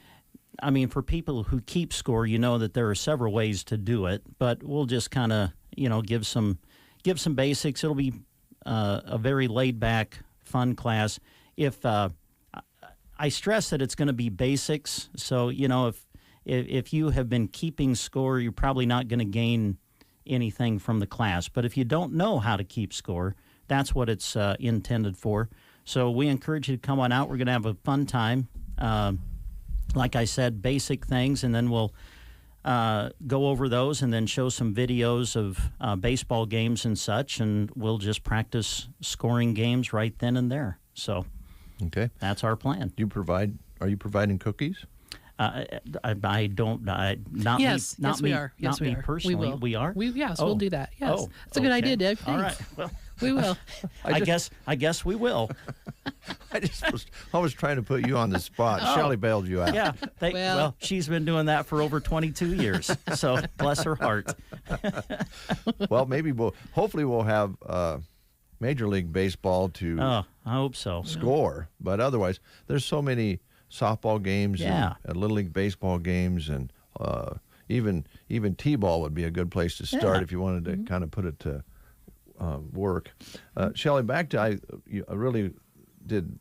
I mean, for people who keep score, you know that there are several ways to do it, but we'll just kind of, give some basics. It'll be a very laid-back, fun class. If I stress that it's going to be basics, so, if you have been keeping score, you're probably not going to gain anything from the class. But if you don't know how to keep score, that's what it's intended for. So we encourage you to come on out. We're going to have a fun time. Like I said, basic things, and then we'll go over those and then show some videos of baseball games and such, and we'll just practice scoring games right then and there. So okay, that's our plan. Are you providing cookies? I don't. Not yes, me. Not yes, me. we are. Yes, not we me are. personally. We will. We are. Yes, we'll do that. Yes, it's a good idea, Dave. Thanks. All right. Well, we will. I guess we will. I was trying to put you on the spot. Shelley bailed you out. Yeah. Well, she's been doing that for over 22 years. So bless her heart. Well, hopefully we'll have Major League Baseball to. I hope so. Score, but otherwise, there's so many softball games and Little League baseball games, and even T-ball would be a good place to start if you wanted to kind of put it to work. Shelley, back to I really did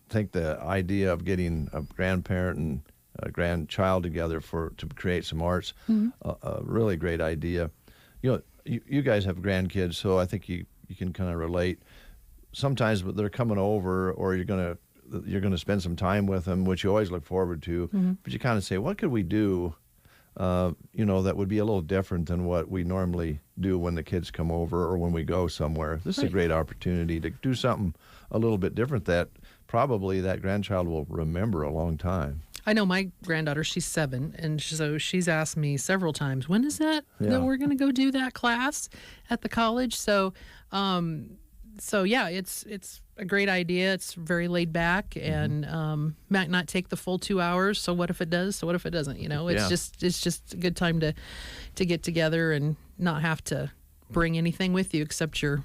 think the idea of getting a grandparent and a grandchild together to create some arts, a really great idea. You guys have grandkids, so I think you can kind of relate. Sometimes they're coming over, or you're gonna spend some time with them, which you always look forward to. But you kind of say, what could we do, that would be a little different than what we normally do when the kids come over or when we go somewhere. This is a great opportunity to do something a little bit different that probably that grandchild will remember a long time. I know my granddaughter, she's 7, and so she's asked me several times, when is that we're going to go do that class at the college? So, yeah, it's a great idea. It's very laid back and might not take the full 2 hours. So what if it does? So what if it doesn't? It's just a good time to get together and not have to bring anything with you except your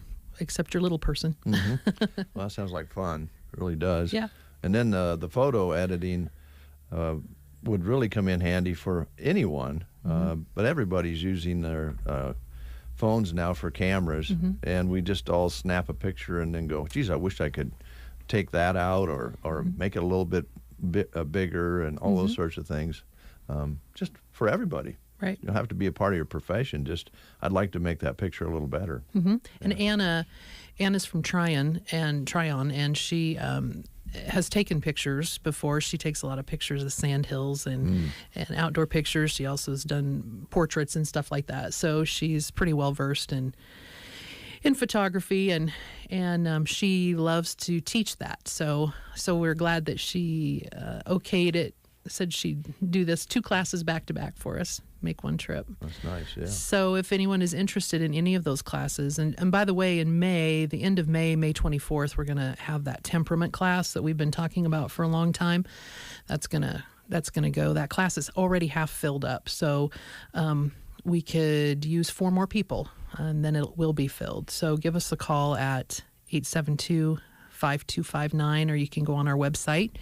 little person. Well, that sounds like fun. It really does. Yeah. And then the photo editing would really come in handy for anyone, but everybody's using their phones now for cameras, and we just all snap a picture and then go, geez, I wish I could take that out or make it a little bit bigger and all those sorts of things, just for everybody. Right. You don't have to be a part of your profession. Just, I'd like to make that picture a little better. And Anna's from Tryon, and she has taken pictures before. She takes a lot of pictures of sand hills and outdoor pictures. She also has done portraits and stuff like that. So she's pretty well versed in photography, and she loves to teach that. So we're glad that she okayed it. Said she'd do this 2 classes back to back for us, make one trip. That's nice, yeah. So if anyone is interested in any of those classes, and by the way, in May, the end of May 24th, we're going to have that temperament class that we've been talking about for a long time. That's gonna go. That class is already half filled up, so we could use 4 more people, and then it will be filled. So give us a call at 872-5259, or you can go on our website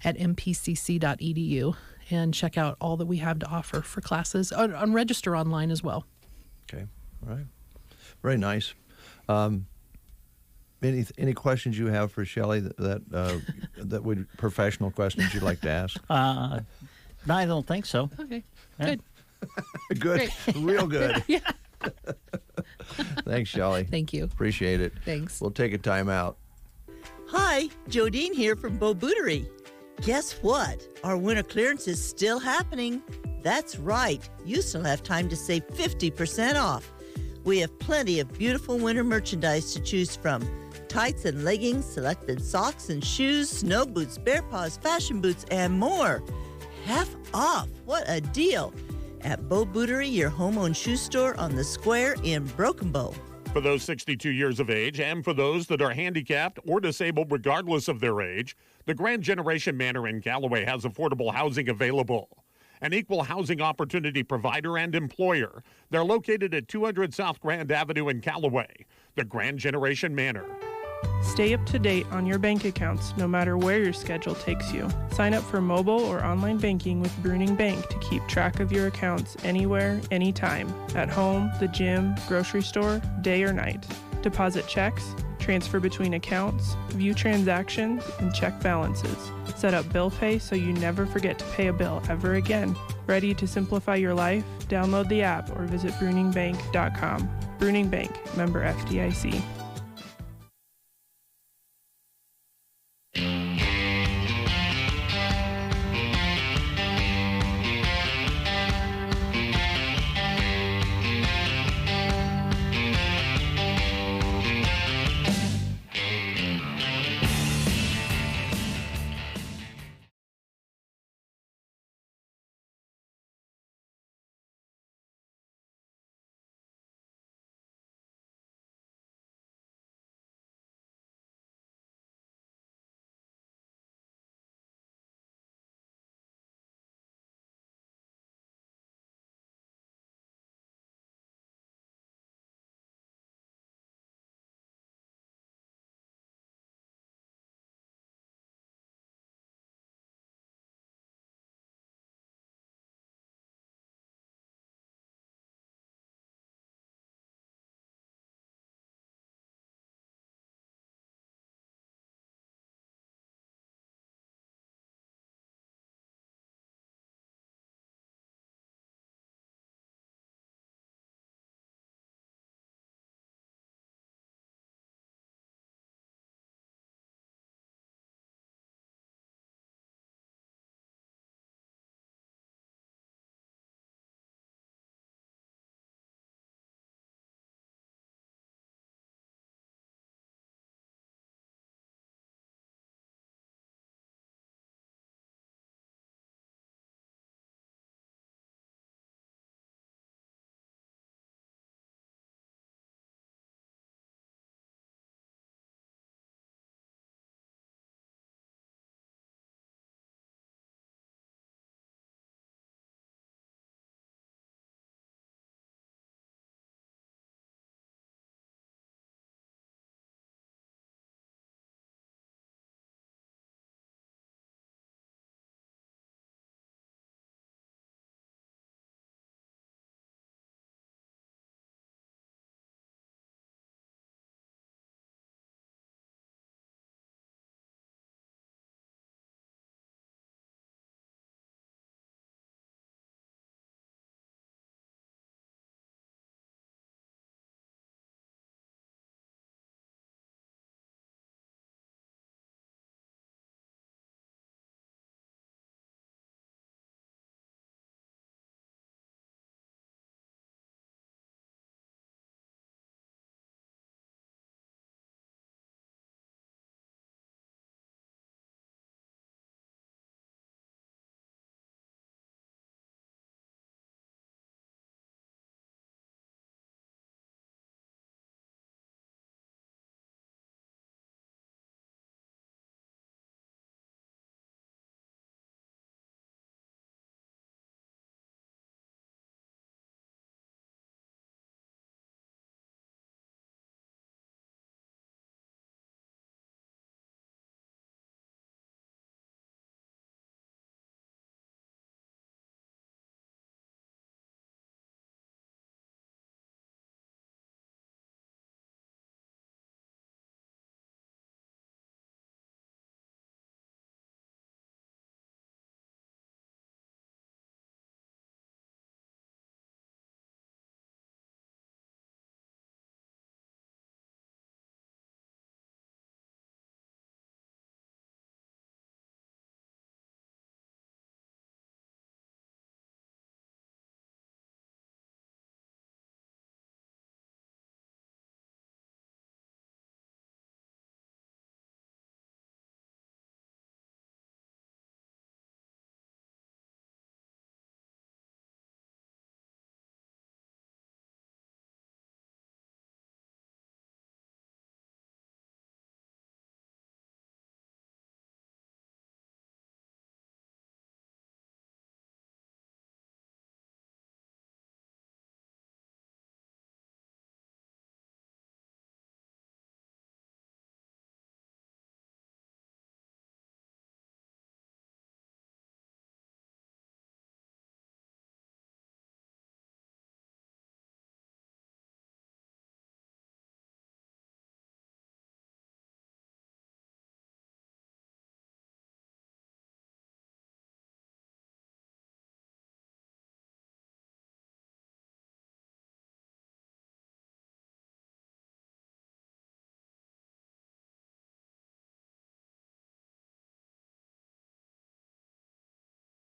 at mpcc.edu and check out all that we have to offer for classes, and register online as well. Okay, all right. Very nice. Any questions you have for Shelley that would professional questions you'd like to ask? No, I don't think so. Okay, Yeah. good. Good, real good. Yeah. Thanks, Shelley. Thank you. Appreciate it. Thanks. We'll take a time out. Hi, Jodine here from Beaubouterie. Guess what? Our winter clearance is still happening. That's right. You still have time to save 50% off. We have plenty of beautiful winter merchandise to choose from. Tights and leggings, selected socks and shoes, snow boots, bear paws, fashion boots, and more. Half off. What a deal. At Beaubouterie, your home-owned shoe store on the square in Broken Bow. For those 62 years of age and for those that are handicapped or disabled regardless of their age, the Grand Generation Manor in Callaway has affordable housing available. An equal housing opportunity provider and employer. They're located at 200 South Grand Avenue in Callaway. The Grand Generation Manor. Stay up to date on your bank accounts no matter where your schedule takes you. Sign up for mobile or online banking with Bruning Bank to keep track of your accounts anywhere, anytime. At home, the gym, grocery store, day or night. Deposit checks, transfer between accounts, view transactions, and check balances. Set up bill pay so you never forget to pay a bill ever again. Ready to simplify your life? Download the app or visit bruningbank.com. Bruning Bank, member FDIC.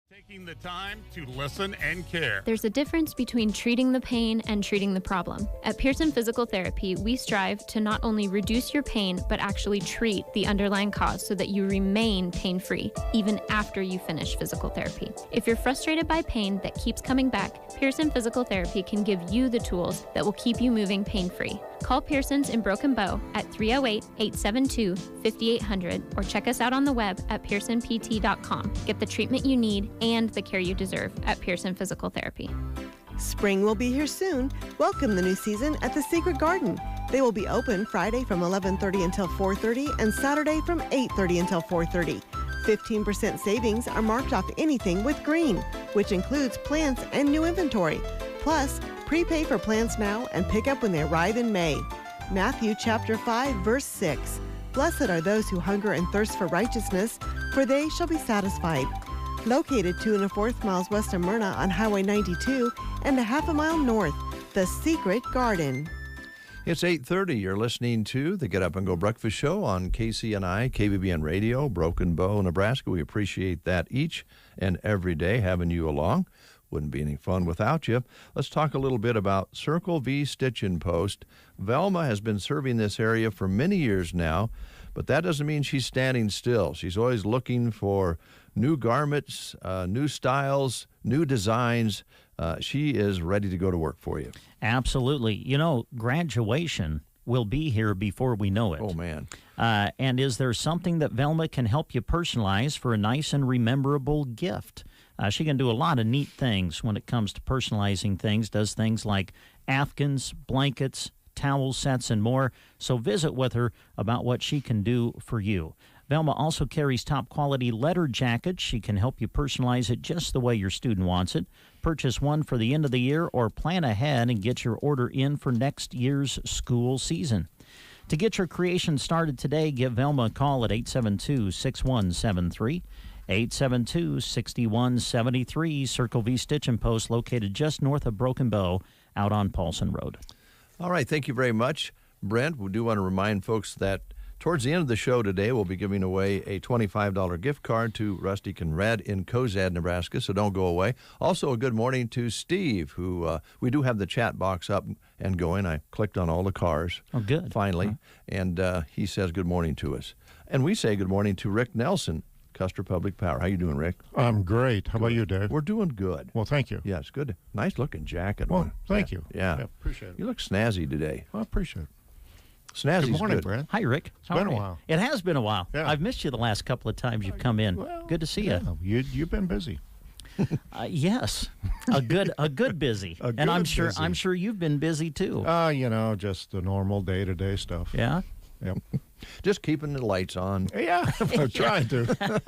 Taking the time to listen and care. There's a difference between treating the pain and treating the problem. At Pearson Physical Therapy, we strive to not only reduce your pain, but actually treat the underlying cause so that you remain pain-free, even after you finish physical therapy. If you're frustrated by pain that keeps coming back, Pearson Physical Therapy can give you the tools that will keep you moving pain-free. Call Pearson's in Broken Bow at 308-872-5800 or check us out on the web at pearsonpt.com. Get the treatment you need and the care you deserve at Pearson Physical Therapy. Spring will be here soon. Welcome the new season at the Secret Garden. They will be open Friday from 11:30 until 4:30 and Saturday from 8:30 until 4:30. 15% savings are marked off anything with green, which includes plants and new inventory. Plus, prepay for plants now and pick up when they arrive in May. Matthew chapter 5, verse 6. Blessed are those who hunger and thirst for righteousness, for they shall be satisfied. Located 2 1/4 miles west of Myrna on Highway 92 and a half a mile north, the Secret Garden. It's 8:30. You're listening to the Get Up and Go Breakfast Show on KCNI, KBBN Radio, Broken Bow, Nebraska. We appreciate that each and every day, having you along. Wouldn't be any fun without you. Let's talk a little bit about Circle V Stitch and Post. Velma has been serving this area for many years now, but that doesn't mean she's standing still. She's always looking for new garments, new styles, new designs. She is ready to go to work for you. Absolutely. You know, graduation will be here before we know it. Oh, man. And is there something that Velma can help you personalize for a nice and rememberable gift? She can do a lot of neat things when it comes to personalizing things, does things like afghans, blankets, towel sets, and more. So visit with her about what she can do for you. Velma also carries top-quality letter jackets. She can help you personalize it just the way your student wants it. Purchase one for the end of the year or plan ahead and get your order in for next year's school season. To get your creation started today, give Velma a call at 872-6173. 872-6173, Circle V Stitch and Post, located just north of Broken Bow, out on Paulson Road. All right, thank you very much, Brent. We do want to remind folks that towards the end of the show today, we'll be giving away a $25 gift card to Rustic and Red in Cozad, Nebraska, so don't go away. Also, a good morning to Steve, who we do have the chat box up and going. I clicked on all the cars. Oh, good. Finally, and he says good morning to us. And we say good morning to Rick Nelson, Custer Public Power. How you doing, Rick? I'm great. How about you, Dave? We're doing good. Well, thank you. Yeah, it's good. Nice looking jacket. Well, thank you. Yeah. Appreciate it. You look snazzy today. I appreciate it. Snazzy's good morning, good. Brad. Hi, Rick. It's been a while. It has been a while. Yeah. I've missed you the last couple of times you've come in. Well, good to see you. You've been busy. Yes, a good busy. And I'm sure you've been busy too. Just the normal day-to-day stuff. Yeah. Yep. Just keeping the lights on. Yeah, I'm trying to.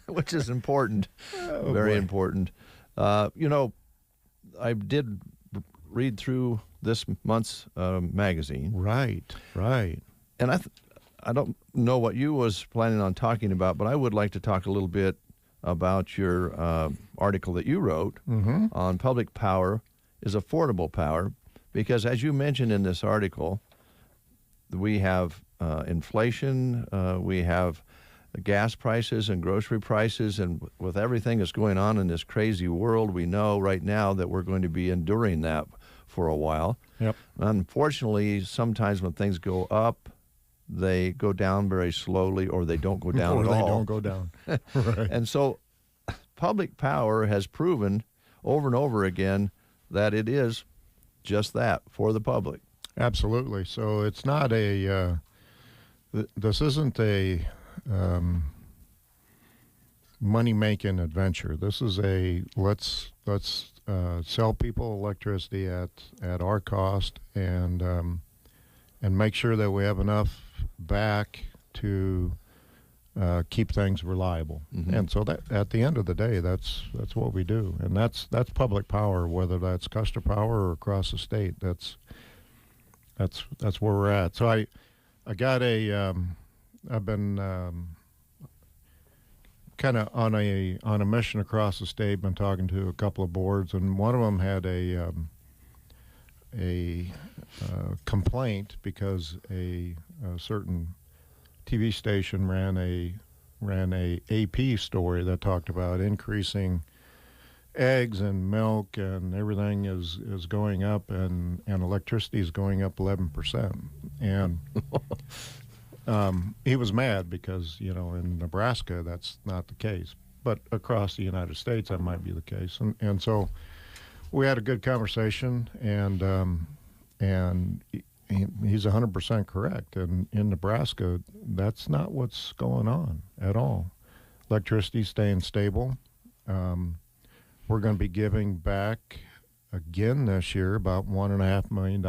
Which is important. Oh, Very boy. important. I did read through this month's magazine. Right. And I don't know what you was planning on talking about, but I would like to talk a little bit about your article that you wrote on public power is affordable power, because as you mentioned in this article, we have inflation, we have gas prices and grocery prices, and with everything that's going on in this crazy world, we know right now that we're going to be enduring that for a while. Yep. Unfortunately, sometimes when things go up, they go down very slowly, or they don't go down or at all. they don't go down. Right. And so public power has proven over and over again that it is just that, for the public. Absolutely. So it's not this isn't a money-making adventure. This is let's sell people electricity at our cost and make sure that we have enough back to keep things reliable. And so that at the end of the day, that's what we do, and that's public power, whether that's Custer Power or across the state. That's where we're at. So I got I've been kind of on a mission across the state. Been talking to a couple of boards, and one of them had a complaint because a certain TV station ran a ran a AP story that talked about increasing eggs and milk and everything is going up, and electricity is going up 11%. And he was mad because, in Nebraska, that's not the case. But across the United States, that might be the case. And so we had a good conversation, and he's 100% correct. And in Nebraska, that's not what's going on at all. Electricity's staying stable. We're going to be giving back again this year about $1.5 million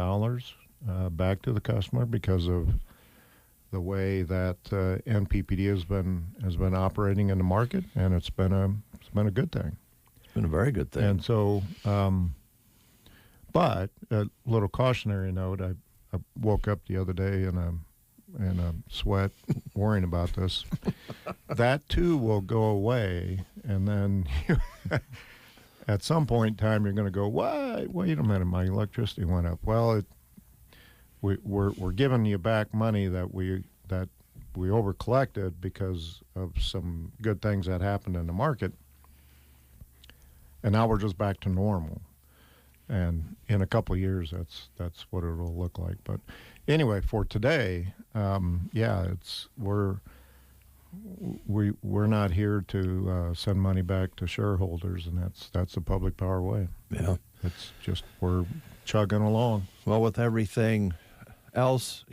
back to the customer because of the way that NPPD has been operating in the market, and it's been a good thing. It's been a very good thing. And so, but a little cautionary note: I woke up the other day in a sweat, worrying about this. That too will go away, and then at some point in time, you're going to go, wait a minute, my electricity went up. Well, we're giving you back money that we over collected because of some good things that happened in the market, and now we're just back to normal. And in a couple of years, that's what it'll look like. But anyway, for today, we're not here to send money back to shareholders, and that's the public power way. Yeah, it's just we're chugging along. Well, with everything else,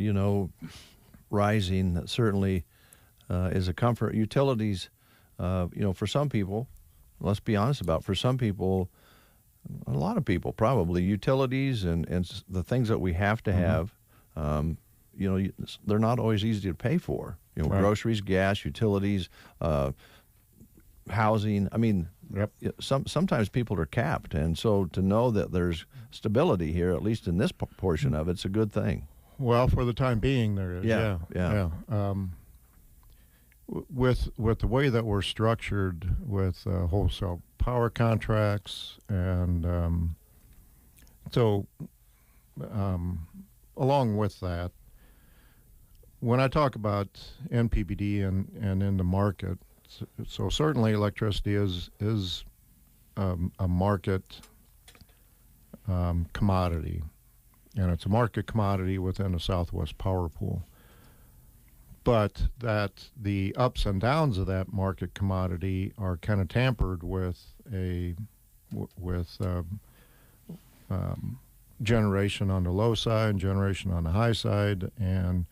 rising, that certainly is a comfort. Utilities, for some people, let's be honest about, for some people, a lot of people probably, utilities and the things that we have to have, they're not always easy to pay for. Right. Groceries, gas, utilities, housing. I mean, sometimes people are capped, and so to know that there's stability here, at least in this portion of it's a good thing. Well, for the time being, there is. Yeah. With the way that we're structured with wholesale power contracts, and along with that, when I talk about NPPD and in the market, so certainly electricity is a market commodity, and it's a market commodity within the Southwest Power Pool. But that the ups and downs of that market commodity are kind of tempered with generation on the low side, generation on the high side, and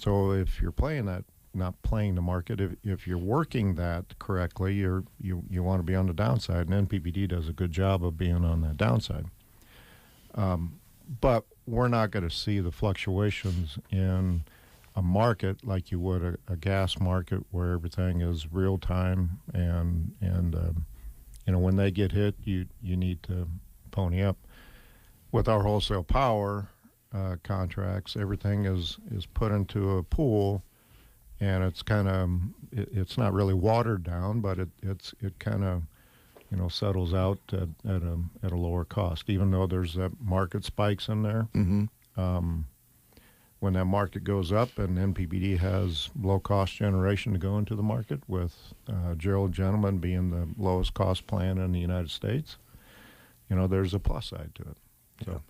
so if you're playing that, not playing the market, if you're working that correctly, you want to be on the downside, and NPPD does a good job of being on that downside. But we're not going to see the fluctuations in a market like you would a gas market where everything is real time, and when they get hit, you need to pony up. With our wholesale power contracts, everything is put into a pool, and it's kind of it's not really watered down, but it kind of settles out at a lower cost, even though there's that market spikes in there. Mm-hmm. When that market goes up and NPPD has low-cost generation to go into the market, with Gerald Gentleman being the lowest cost plan in the United States, there's a plus side to it. So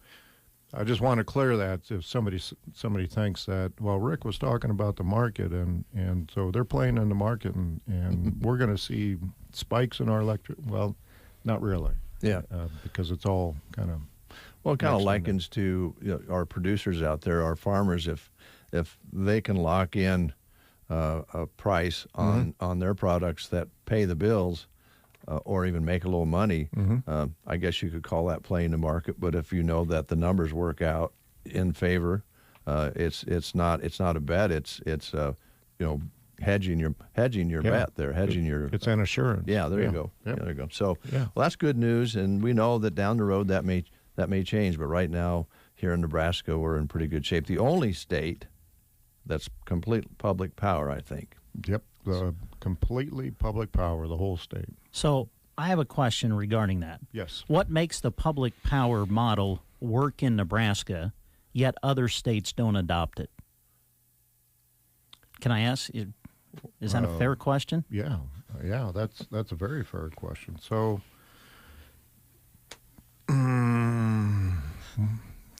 I just want to clear that if somebody thinks that, well, Rick was talking about the market, and so they're playing in the market, and we're going to see spikes in our electric. Well, not really. Yeah. Because it's all kind of... Well, it kind of likens to our producers out there, our farmers, if they can lock in a price on their products that pay the bills, or even make a little money, I guess you could call that playing the market. But if you know that the numbers work out in favor, it's not a bet. It's hedging your bet there, hedging your. It's an assurance. Yeah, there you go. Yep. Yeah, there you go. So, well, that's good news, and we know that down the road that may change. But right now, here in Nebraska, we're in pretty good shape. The only state that's complete public power, I think. Yep, completely public power, the whole state. So I have a question regarding that. Yes. What makes the public power model work in Nebraska, yet other states don't adopt it? Can I ask? Is that a fair question? Yeah, that's a very fair question. So,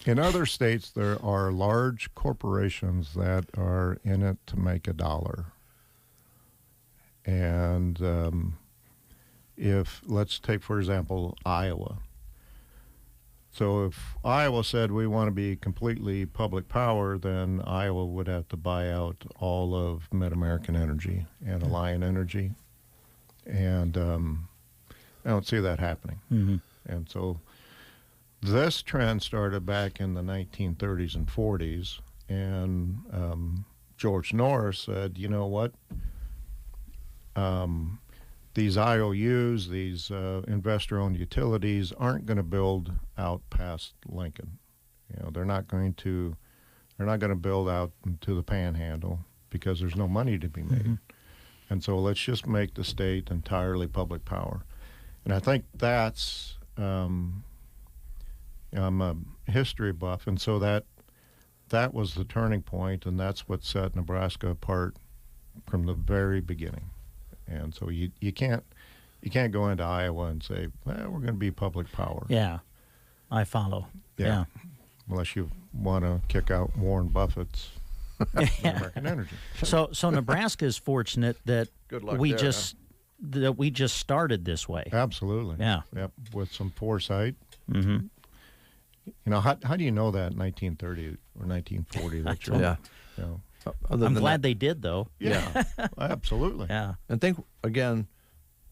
in other states, there are large corporations that are in it to make a dollar. And if, let's take, for example, Iowa. So if Iowa said we want to be completely public power, then Iowa would have to buy out all of Mid-American Energy and Alliant Energy. And I don't see that happening. Mm-hmm. And so this trend started back in the 1930s and 40s. And George Norris said, you know what? These IOUs, these investor-owned utilities, aren't going to build out past Lincoln. You know, they're not going to build out to the Panhandle because there's no money to be made. Mm-hmm. And so let's just make the state entirely public power. And I think that's I'm a history buff, and so that was the turning point, and that's what set Nebraska apart from the very beginning. And so you can't go into Iowa and say, well, we're going to be public power. Yeah, I follow. Yeah. Unless you want to kick out Warren Buffett's American Energy. So Nebraska is fortunate that we there, just started this way. Absolutely. Yeah. Yep. With some foresight. Mm-hmm. You know, how do you know that in 1930 or 1940 that you're, yeah. You know, I'm glad they did, though. Yeah, absolutely. Yeah. And think, again,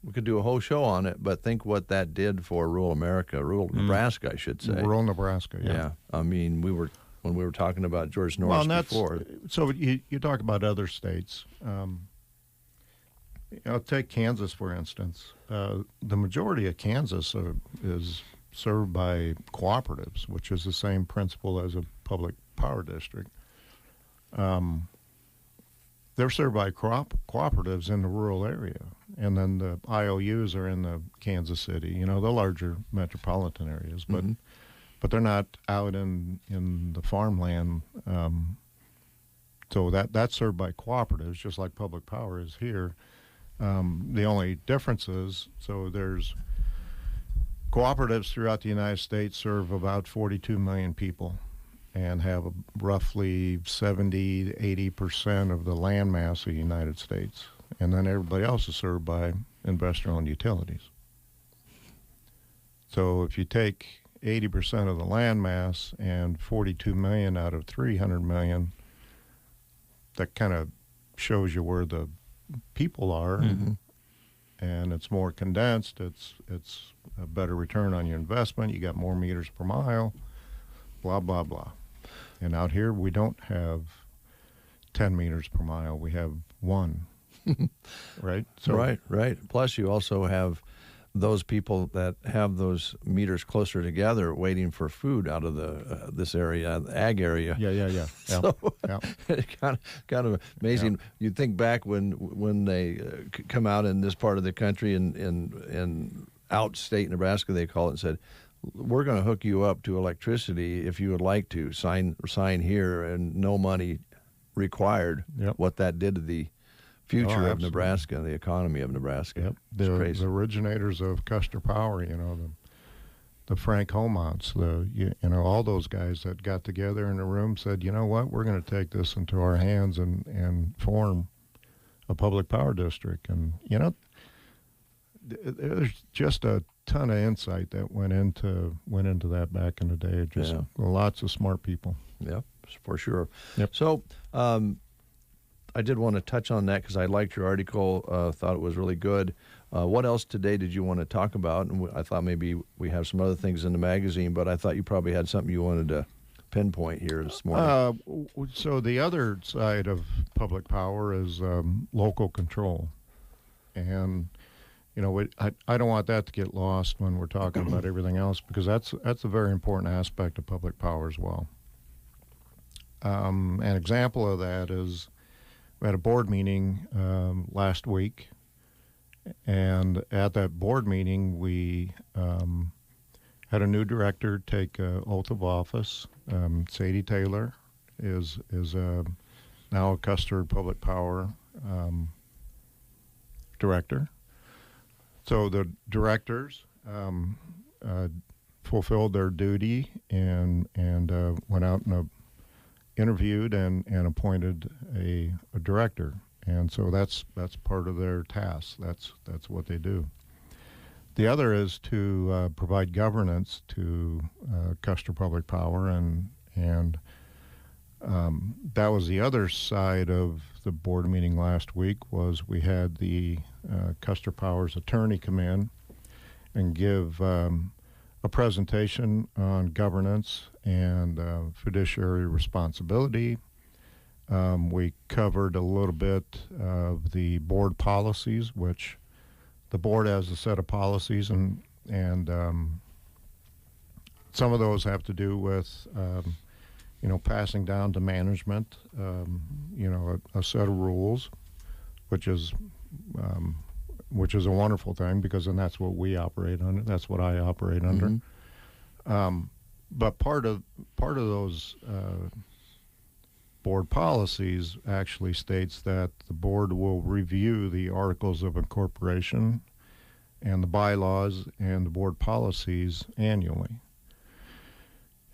we could do a whole show on it, but think what that did for rural America, rural Nebraska, I should say. Rural Nebraska, yeah. I mean, when we were talking about George Norris before. So you talk about other states. Take Kansas, for instance. The majority of Kansas is served by cooperatives, which is the same principle as a public power district. They're served by cooperatives in the rural area, and then the IOUs are in the Kansas City, the larger metropolitan areas, but they're not out in the farmland. So that's served by cooperatives, just like public power is here. The only difference is, so there's cooperatives throughout the United States serve about 42 million people and have roughly 70 to 80% of the land mass of the United States. And then everybody else is served by investor-owned utilities. So if you take 80% of the land mass and 42 million out of 300 million, that kind of shows you where the people are. Mm-hmm. And it's more condensed. It's a better return on your investment. You got more meters per mile, blah, blah, blah. And out here, we don't have 10 meters per mile. We have 1, right? So, right. Plus, you also have those people that have those meters closer together waiting for food out of this area, the ag area. Yeah. So it's kind of amazing. Yeah. You think back when they come out in this part of the country in outstate Nebraska, they call it, and said, we're going to hook you up to electricity if you would like to sign here, and no money required. Yep. What that did to the future of absolutely. Nebraska and the economy of Nebraska. Yep. It's crazy. The originators of Custer Power, the Frank Homonts, all those guys that got together in a room said, you know what, we're going to take this into our hands and form a public power district. And, there's just a ton of insight that went into that back in the day. Just lots of smart people. Yep, for sure. Yep. So I did want to touch on that because I liked your article, thought it was really good. What else today did you want to talk about? And I thought maybe we have some other things in the magazine, but I thought you probably had something you wanted to pinpoint here this morning. So the other side of public power is local control. And I don't want that to get lost when we're talking about everything else, because that's a very important aspect of public power as well. An example of that is we had a board meeting last week, and at that board meeting we had a new director take an oath of office. Sadie Taylor is now a Custer Public Power director. So the directors fulfilled their duty and went out and interviewed and appointed a director. And so that's part of their task. That's what they do. The other is to provide governance to Custer Public Power, and that was the other side of the board meeting last week. Was we had the Custer Power's attorney come in and give a presentation on governance and fiduciary responsibility. We covered a little bit of the board policies, which the board has a set of policies, and some of those have to do with passing down to management, a set of rules, which is a wonderful thing, because then that's what we operate under. That's what I operate under. But part of those board policies actually states that the board will review the articles of incorporation and the bylaws and the board policies annually.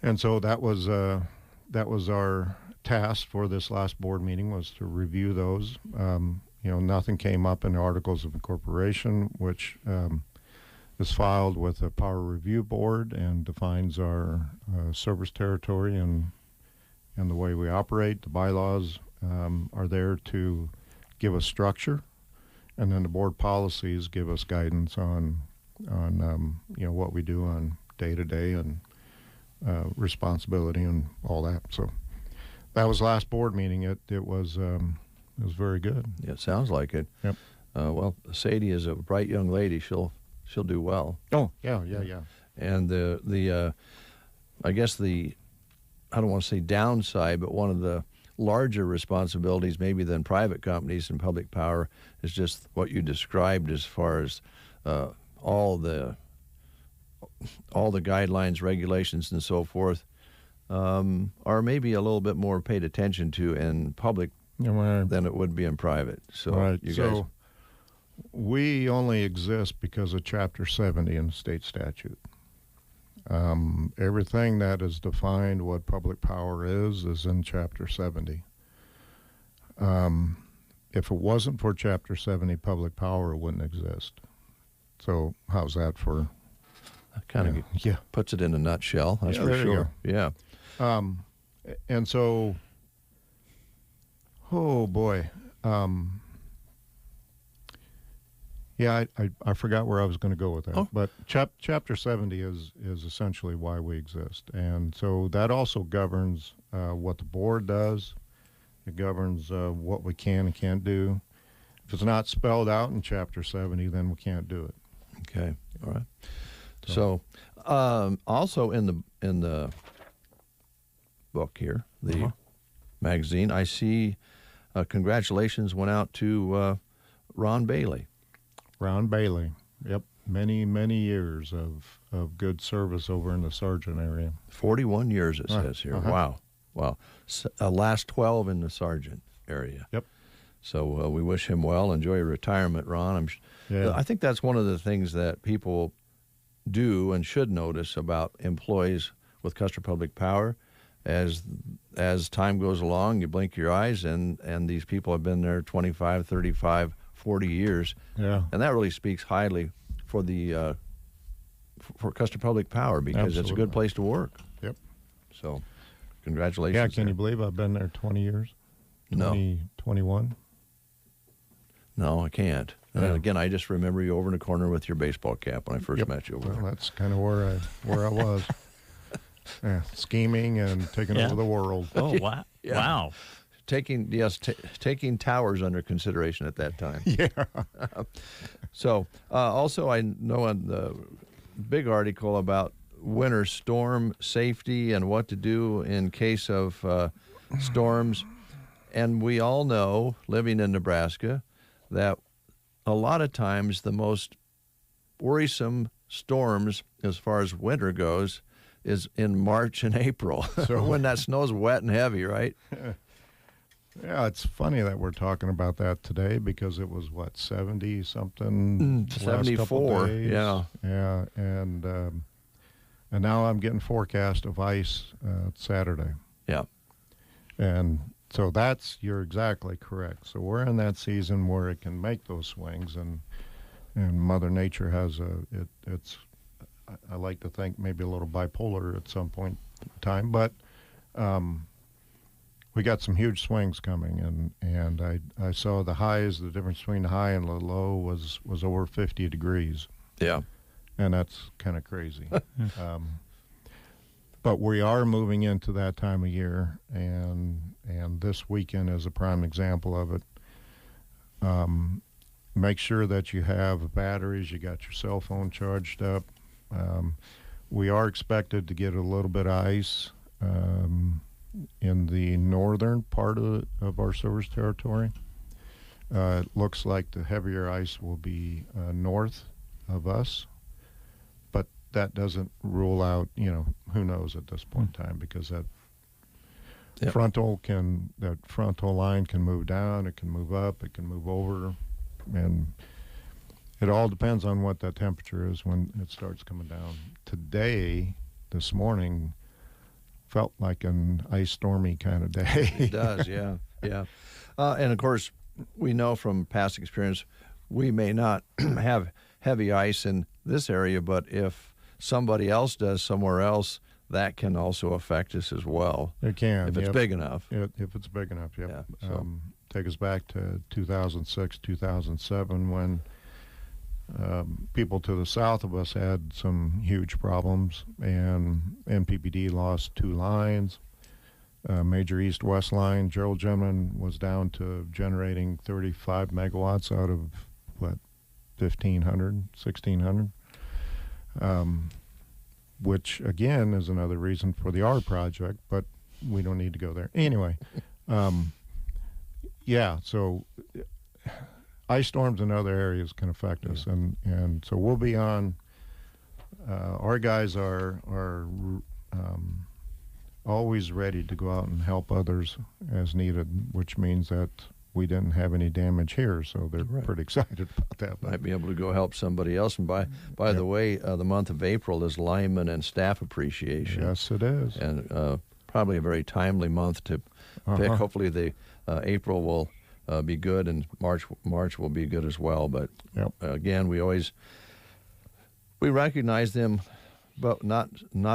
And so that was our task for this last board meeting, was to review those. Nothing came up in the articles of incorporation, which is filed with the Power Review Board and defines our service territory and the way we operate. The bylaws are there to give us structure, and then the board policies give us guidance on what we do on day-to-day and responsibility and all that. So that was last board meeting. It was very good. Yeah, it sounds like it. Yep. Well, Sadie is a bright young lady. She'll do well. Oh, yeah. And the I guess I don't want to say downside, but one of the larger responsibilities maybe than private companies and public power is just what you described, as far as all the guidelines, regulations, and so forth are maybe a little bit more paid attention to in public than it would be in private. So right. You guys, we only exist because of Chapter 70 in the state statute. Everything that is defined what public power is in Chapter 70. If it wasn't for Chapter 70, public power wouldn't exist. So how's that for... Kind of puts it in a nutshell, that's for sure. Yeah. And so, oh boy. I forgot where I was going to go with that. But Chapter 70 is essentially why we exist. And so that also governs what the board does. It governs what we can and can't do. If it's not spelled out in Chapter 70, then we can't do it. Okay. All right. So also in the book here, the magazine, I see congratulations went out to Ron Bailey. Ron Bailey, yep. Many, many years of good service over in the Sargent area. 41 years it says here. Wow. Last 12 in the Sargent area. Yep. So we wish him well. Enjoy your retirement, Ron. I think that's one of the things that people do and should notice about employees with Custer Public Power. As time goes along, you blink your eyes, and these people have been there 25, 35, 40 years. Yeah. And that really speaks highly for the for Custer Public Power, because it's a good place to work. Yep. So congratulations. Yeah, can you believe I've been there 20 years? No. 21? No, I can't. And again, I just remember you over in the corner with your baseball cap when I first met you over there. That's kind of where I was. Scheming and taking over the world. Oh, wow. Yeah. Wow. Taking towers under consideration at that time. Yeah. So also I know on the big article about winter storm safety and what to do in case of storms. And we all know, living in Nebraska, that a lot of times the most worrisome storms as far as winter goes is in March and April, so when that snow's wet and heavy, right? Yeah, it's funny that we're talking about that today because it was, 70-something? 74, yeah. Yeah, and now I'm getting forecast of ice Saturday. Yeah. And so you're exactly correct. So we're in that season where it can make those swings, and Mother Nature has it's I like to think maybe a little bipolar at some point in time, but we got some huge swings coming, and I saw the highs, the difference between the high and the low was over 50 degrees. Yeah. And that's kind of crazy. But we are moving into that time of year, and this weekend is a prime example of it. Make sure that you have batteries, you got your cell phone charged up. We are expected to get a little bit of ice in the northern part of our service territory. It looks like the heavier ice will be north of us, but that doesn't rule out, who knows at this point in time, because that frontal line can move down, it can move up, it can move over, and it all depends on what that temperature is when it starts coming down. This morning, felt like an ice stormy kind of day. It does, yeah. And of course, we know from past experience, we may not have heavy ice in this area, but if somebody else does somewhere else, that can also affect us as well. It can. If it's big enough. If it's big enough, yep. Yeah, so. Take us back to 2006, 2007, when people to the south of us had some huge problems, and NPPD lost 2 lines. Major east-west line, Gerald Gemman was down to generating 35 megawatts out of, 1,500, 1,600, which, again, is another reason for the R project, but we don't need to go there. Anyway, so ice storms in other areas can affect us, and so we'll be on. Our guys are always ready to go out and help others as needed, which means that we didn't have any damage here, so they're pretty excited about that. Might be able to go help somebody else. And by the way, the month of April is Lineman and Staff Appreciation. Yes, it is. And probably a very timely month to pick. Hopefully the April will be good, and March will be good as well. But again, we recognize them, but not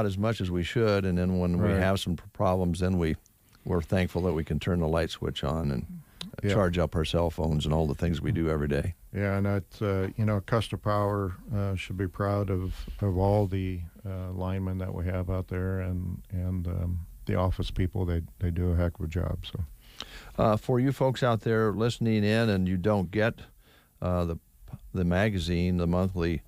as much as we should. And then when we have some problems, then we're thankful that we can turn the light switch on and charge up our cell phones and all the things we do every day. Yeah, and that Custer Power should be proud of all the linemen that we have out there, and the office people. They do a heck of a job. So, for you folks out there listening in, and you don't get the magazine, the monthly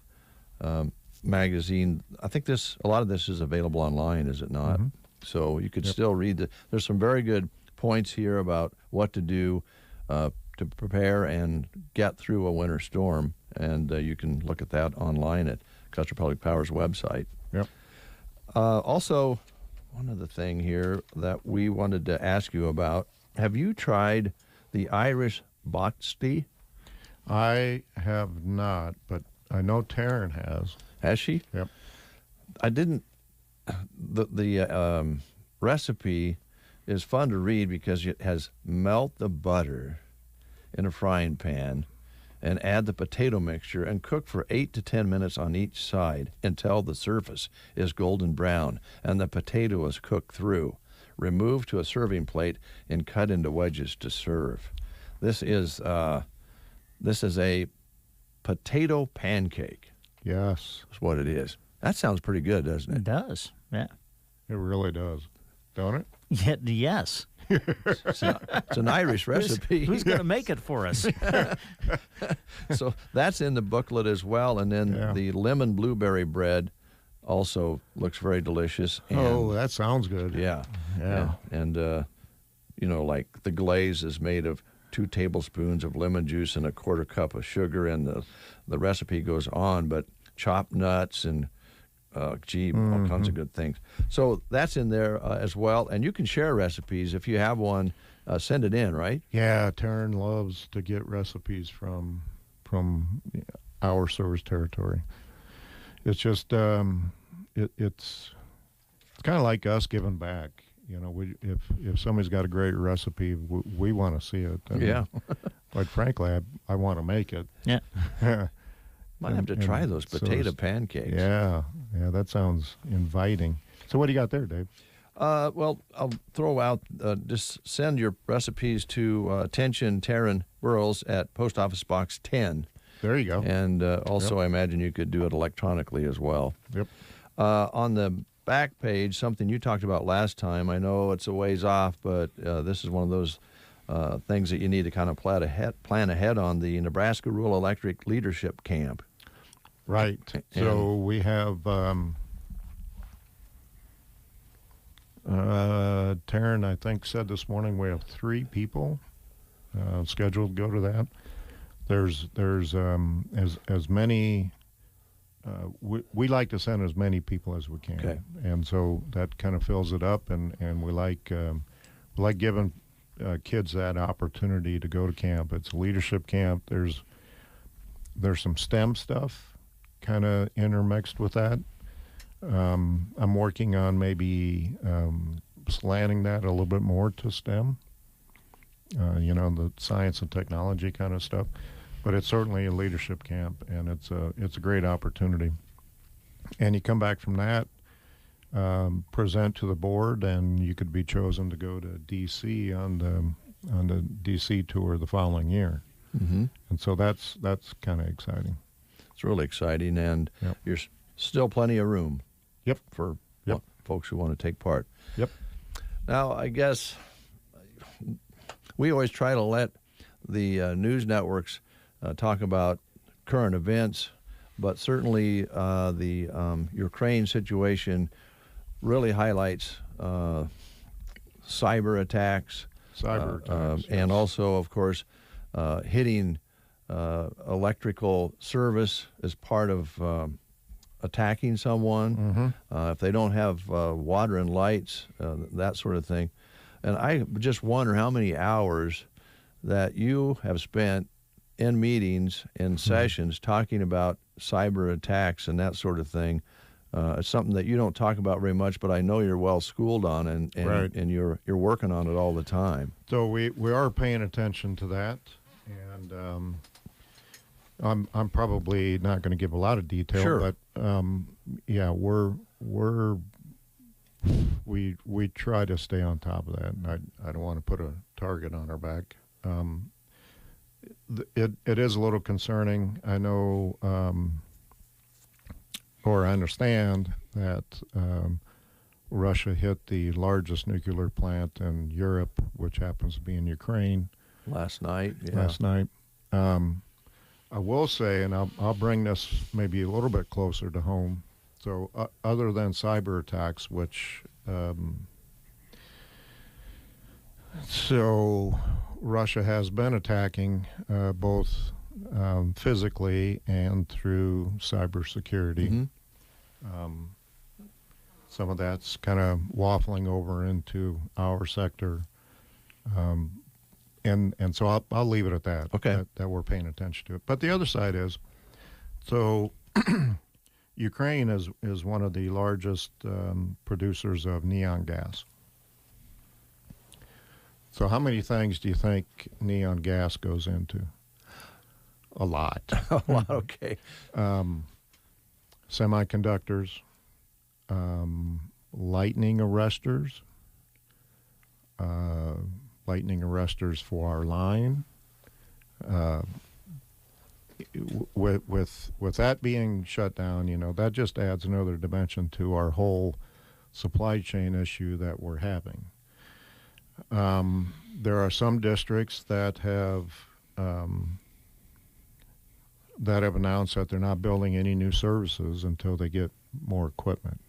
magazine, I think a lot of this is available online, is it not? Mm-hmm. So you could still read there's some very good points here about what to do to prepare and get through a winter storm, and you can look at that online at Custer Public Power's website. Yep. Also, one other thing here that we wanted to ask you about, have you tried the Irish Boxty? I have not, but I know Taryn has. Has she? Yep. I didn't. The recipe is fun to read because it has melt the butter in a frying pan and add the potato mixture and cook for 8 to 10 minutes on each side until the surface is golden brown and the potato is cooked through. Remove to a serving plate and cut into wedges to serve. This is a potato pancake. Yes. That's what it is. That sounds pretty good, doesn't it? It does, yeah. It really does, don't it? Yes. It's an Irish recipe. Who's going to make it for us? So that's in the booklet as well. And then the lemon blueberry bread also looks very delicious. And, that sounds good. Yeah. And like the glaze is made of 2 tablespoons of lemon juice and a 1/4 cup of sugar, and the recipe goes on, but chopped nuts and all kinds of good things. So that's in there as well. And you can share recipes. If you have one, send it in, right? Yeah, Taryn loves to get recipes from our service territory. It's just it's kind of like us giving back. You know, if somebody's got a great recipe, we want to see it. Yeah. Quite frankly, I want to make it. Yeah. Might have to try those potato pancakes. Yeah, that sounds inviting. So what do you got there, Dave? Well, I'll throw out, just send your recipes to attention Taryn Burrows at Post Office Box 10. There you go. And also I imagine you could do it electronically as well. Yep. On the back page, something you talked about last time, I know it's a ways off, but this is one of those things that you need to kind of plan ahead on, the Nebraska Rural Electric Leadership Camp. Right. So we have Taryn, I think, said this morning we have 3 people scheduled to go to that. There's as many. We like to send as many people as we can, okay. And so that kind of fills it up, and we like giving kids that opportunity to go to camp. It's a leadership camp. There's some STEM stuff kind of intermixed with that. I'm working on maybe slanting that a little bit more to STEM, the science and technology kind of stuff. But it's certainly a leadership camp, and it's a great opportunity. And you come back from that, present to the board, and you could be chosen to go to D.C. on the D.C. tour the following year. Mm-hmm. And so that's kind of exciting. It's really exciting, and there's still plenty of room. Yep. For folks who want to take part. Yep. Now, I guess we always try to let the news networks talk about current events, but certainly the Ukraine situation really highlights cyber attacks. And also, of course, hitting electrical service as part of attacking someone. Mm-hmm. If they don't have water and lights, that sort of thing. And I just wonder how many hours that you have spent in meetings and sessions talking about cyber attacks and that sort of thing. It's something that you don't talk about very much, but I know you're well schooled on, and right. and you're working on it all the time. So we are paying attention to that, and I'm probably not going to give a lot of detail, sure. But we try to stay on top of that, and I don't want to put a target on our back. It is a little concerning. I know, or I understand that Russia hit the largest nuclear plant in Europe, which happens to be in Ukraine. Last night. I will say, and I'll bring this maybe a little bit closer to home. So other than cyber attacks, which so Russia has been attacking both physically and through cybersecurity. Mm-hmm. Some of that's kind of waffling over into our sector. And so I'll leave it at that. Okay. That we're paying attention to it. But the other side is, so Ukraine is one of the largest producers of neon gas. So how many things do you think neon gas goes into? A lot. A lot, okay. Semiconductors, lightning arresters, for our line. With that being shut down, that just adds another dimension to our whole supply chain issue that we're having. There are some districts that have announced that they're not building any new services until they get more equipment.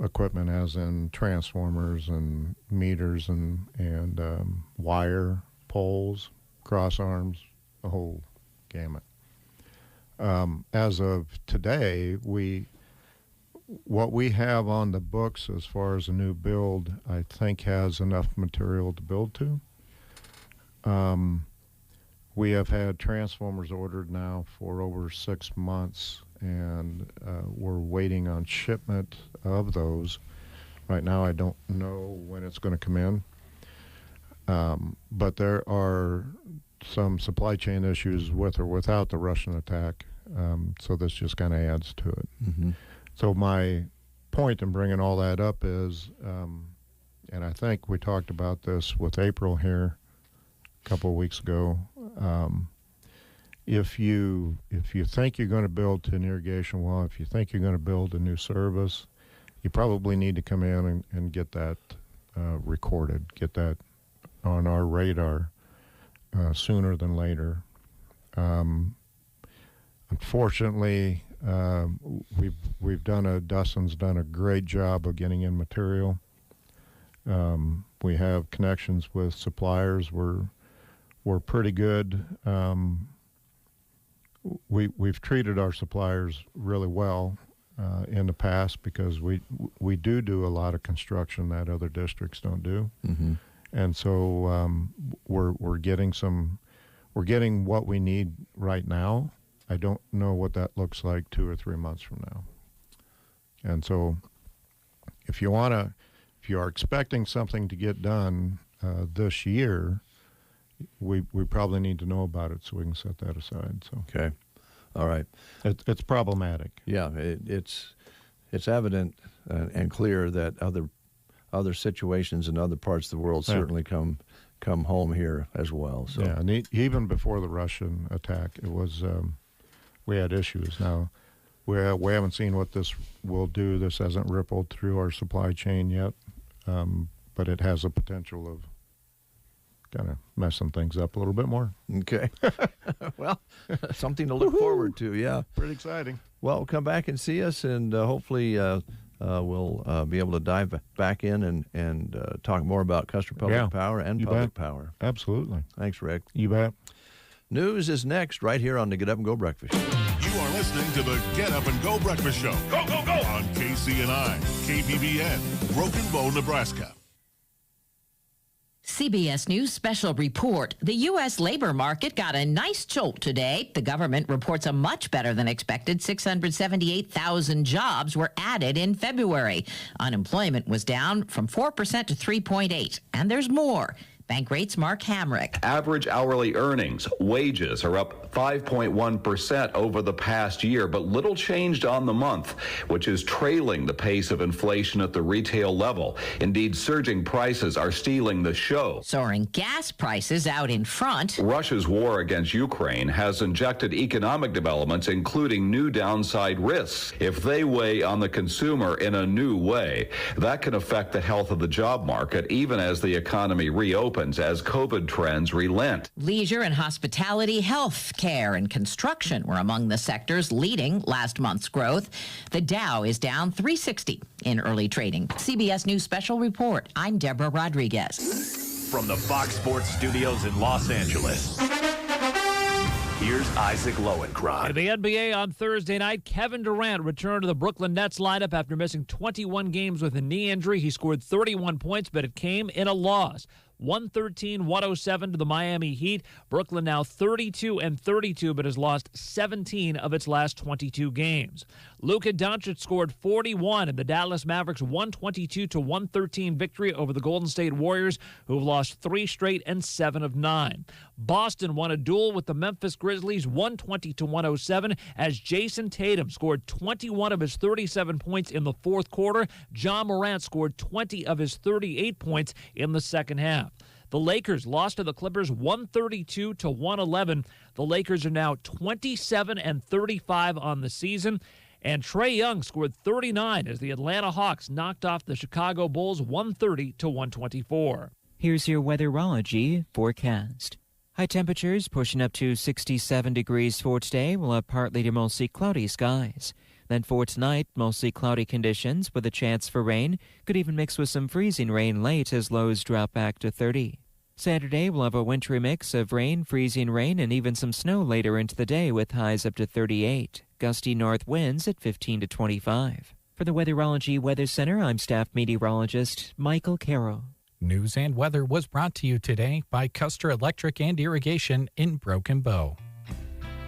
Equipment as in transformers and meters and wire, poles, cross arms, the whole gamut. As of today, what we have on the books as far as a new build, I think has enough material to build to. We have had transformers ordered now for over 6 months, and we're waiting on shipment of those. Right now, I don't know when it's going to come in, but there are some supply chain issues with or without the Russian attack, so this just kind of adds to it. Mm-hmm. So my point in bringing all that up is, and I think we talked about this with April here a couple of weeks ago, if you think you're going to build to an irrigation well, if you think you're going to build a new service, you probably need to come in and get that recorded, get that on our radar sooner than later. Unfortunately, Dustin's done a great job of getting in material. We have connections with suppliers. We're pretty good. We've treated our suppliers really well in the past because we do a lot of construction that other districts don't do, mm-hmm. and so we're getting what we need right now. I don't know what that looks like 2 or 3 months from now. And so if you are expecting something to get done this year, we probably need to know about it so we can set that aside. So okay, all right. It's problematic. Yeah, it's evident and clear that other situations in other parts of the world certainly come home here as well. So yeah, and even before the Russian attack, it was we had issues. Now we haven't seen what this will do. This hasn't rippled through our supply chain yet, but it has a potential of kind of messing things up a little bit more. Okay. Well, something to look forward to, yeah. Pretty exciting. Well, come back and see us, and hopefully we'll be able to dive back in and talk more about Custer Public Power and Public Power. Absolutely. Thanks, Rick. You bet. News is next right here on the Get Up and Go Breakfast Show. You are listening to the Get Up and Go Breakfast Show. Go, go, go! On KCNI, KPBN, Broken Bow, Nebraska. CBS News special report. The U.S. labor market got a nice jolt today. The government reports a much better than expected 678,000 jobs were added in February. Unemployment was down from 4% to 3.8%. And there's more. Bank rates, Mark Hamrick. Average hourly earnings, wages are up 5.1% over the past year, but little changed on the month, which is trailing the pace of inflation at the retail level. Indeed, surging prices are stealing the show. Soaring gas prices out in front. Russia's war against Ukraine has injected economic developments, including new downside risks. If they weigh on the consumer in a new way, that can affect the health of the job market, even as the economy reopens as COVID trends relent. Leisure and hospitality, health care, and construction were among the sectors leading last month's growth. The Dow is down 360 in early trading. CBS News special report. I'm Deborah Rodriguez. From the Fox Sports Studios in Los Angeles, here's Isaac Lowenkron. In the NBA on Thursday night, Kevin Durant returned to the Brooklyn Nets lineup after missing 21 games with a knee injury. He scored 31 points, but it came in a loss. 113-107 to the Miami Heat. Brooklyn now 32-32, but has lost 17 of its last 22 games. Luka Doncic scored 41 in the Dallas Mavericks' 122-113 victory over the Golden State Warriors, who have lost 3 straight and 7 of 9. Boston won a duel with the Memphis Grizzlies 120-107 as Jason Tatum scored 21 of his 37 points in the fourth quarter. Ja Morant scored 20 of his 38 points in the second half. The Lakers lost to the Clippers 132-111. The Lakers are now 27-35 on the season. And Trae Young scored 39 as the Atlanta Hawks knocked off the Chicago Bulls 130-124. Here's your Weatherology Forecast. High temperatures pushing up to 67 degrees for today. We'll have partly to mostly cloudy skies. Then for tonight, mostly cloudy conditions with a chance for rain. Could even mix with some freezing rain late as lows drop back to 30. Saturday, we'll have a wintry mix of rain, freezing rain, and even some snow later into the day with highs up to 38. Gusty north winds at 15 to 25. For the Weatherology Weather Center, I'm staff meteorologist Michael Carroll. News and weather was brought to you today by Custer Electric and Irrigation in Broken Bow.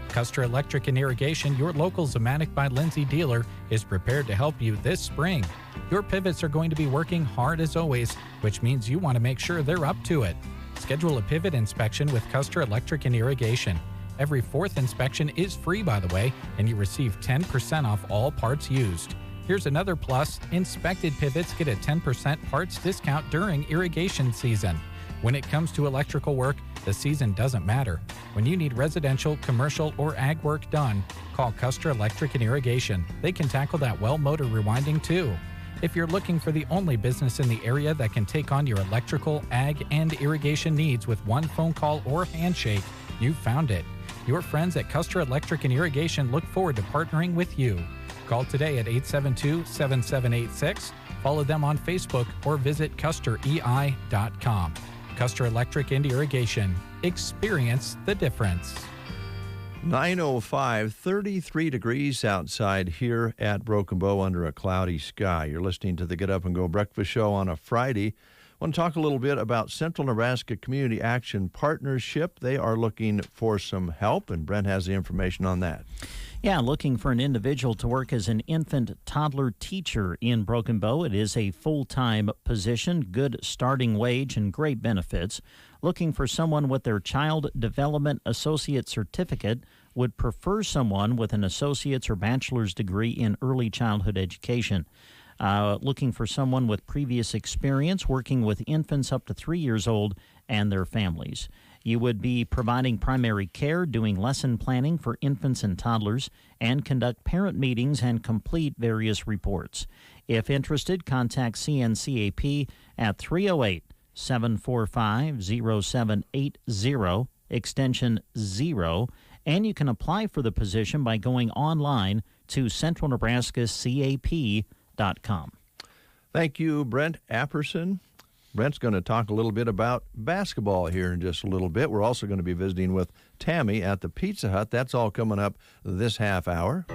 Custer Electric and Irrigation, your local Zematic by Lindsay dealer, is prepared to help you this spring. Your pivots are going to be working hard as always, which means you want to make sure they're up to it. Schedule a pivot inspection with Custer Electric and Irrigation. Every fourth inspection is free, by the way, and you receive 10% off all parts used. Here's another plus. Inspected pivots get a 10% parts discount during irrigation season. When it comes to electrical work, the season doesn't matter. When you need residential, commercial, or ag work done, call Custer Electric and Irrigation. They can tackle that well motor rewinding too. If you're looking for the only business in the area that can take on your electrical, ag, and irrigation needs with one phone call or handshake, you've found it. Your friends at Custer Electric and Irrigation look forward to partnering with you. Call today at 872-7786, follow them on Facebook, or visit custerei.com. Custer Electric and Irrigation. Experience the difference. 9:05, 33 degrees outside here at Broken Bow under a cloudy sky. You're listening to the Get Up and Go Breakfast Show on a Friday. I want to talk a little bit about Central Nebraska Community Action Partnership. They are looking for some help, and Brent has the information on that. Yeah, looking for an individual to work as an infant toddler teacher in Broken Bow. It is a full-time position, good starting wage, and great benefits. Looking for someone with their Child Development Associate Certificate, would prefer someone with an associate's or bachelor's degree in early childhood education. Looking for someone with previous experience working with infants up to 3 years old and their families. You would be providing primary care, doing lesson planning for infants and toddlers, and conduct parent meetings and complete various reports. If interested, contact CNCAP at 308-745-0780, extension 0, and you can apply for the position by going online to centralnebraskacap.com. Thank you, Brent Apperson. Brent's going to talk a little bit about basketball here in just a little bit. We're also going to be visiting with Tammy at the Pizza Hut. That's all coming up this half hour.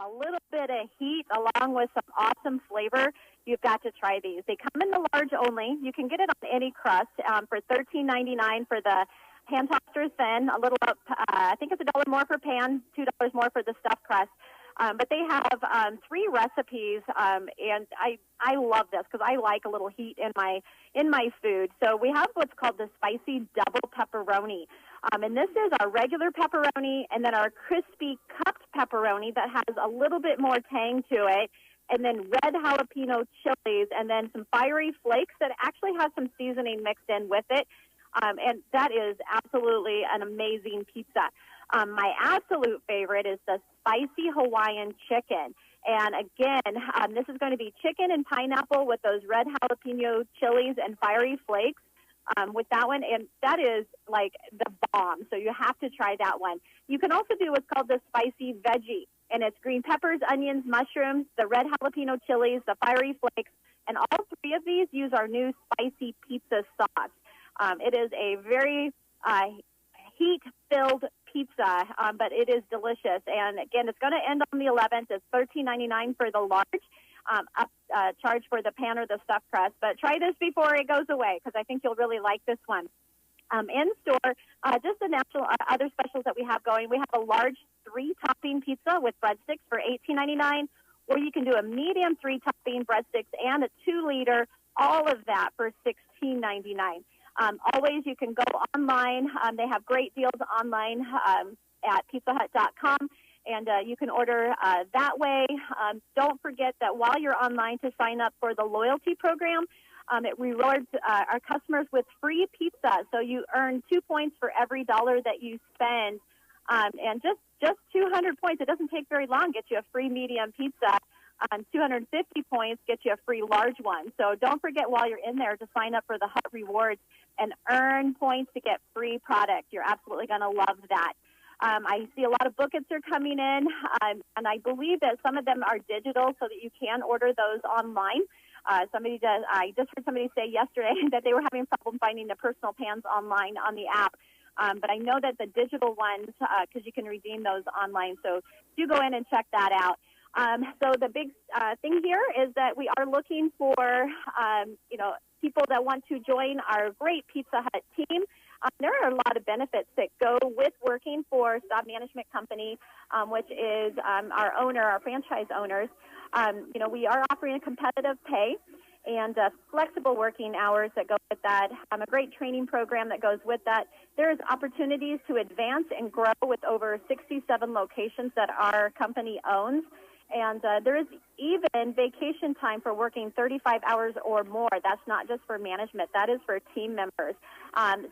a little bit of heat along with some awesome flavor, you've got to try these. They come in the large only. You can get it on any crust for $13.99 for the hand tossed thin, a little up, I think it's $1 more per pan, $2 more for the stuffed crust. But they have 3 recipes, and I love this because I like a little heat in my food. So we have what's called the spicy double pepperoni, and this is our regular pepperoni, and then our crispy cupped pepperoni that has a little bit more tang to it, and then red jalapeno chilies, and then some fiery flakes that actually have some seasoning mixed in with it. And that is absolutely an amazing pizza. My absolute favorite is the spicy Hawaiian chicken. And again, this is going to be chicken and pineapple with those red jalapeno chilies and fiery flakes with that one. And that is like the bomb. So you have to try that one. You can also do what's called the spicy veggie. And it's green peppers, onions, mushrooms, the red jalapeno chilies, the fiery flakes. And all 3 of these use our new spicy pizza sauce. It is a very heat-filled pizza, but it is delicious. And again, it's going to end on the 11th. It's $13.99 for the large, charge for the pan or the stuffed crust. But try this before it goes away because I think you'll really like this one. In store, just the natural other specials that we have going. We have a large 3-topping pizza with breadsticks for $18.99, or you can do a medium 3-topping breadsticks and a 2-liter, all of that for $16.99. Always, you can go online. They have great deals online at pizzahut.com, and you can order that way. Don't forget that while you're online to sign up for the loyalty program, it rewards our customers with free pizza. So you earn 2 points for every dollar that you spend, and just 200 points. It doesn't take very long. Get you a free medium pizza. 250 points get you a free large one. So don't forget while you're in there to sign up for the Hut Rewards and earn points to get free product. You're absolutely going to love that. I see a lot of buckets are coming in, and I believe that some of them are digital so that you can order those online. I just heard somebody say yesterday that they were having problem finding the personal pans online on the app. But I know that the digital ones, because you can redeem those online. So do go in and check that out. So the big thing here is that we are looking for, people that want to join our great Pizza Hut team. There are a lot of benefits that go with working for Staub Management Company, which is our franchise owners. We are offering a competitive pay and flexible working hours that go with that, a great training program that goes with that. There's opportunities to advance and grow with over 67 locations that our company owns. And there is even vacation time for working 35 hours or more. That's not just for management. That is for team members.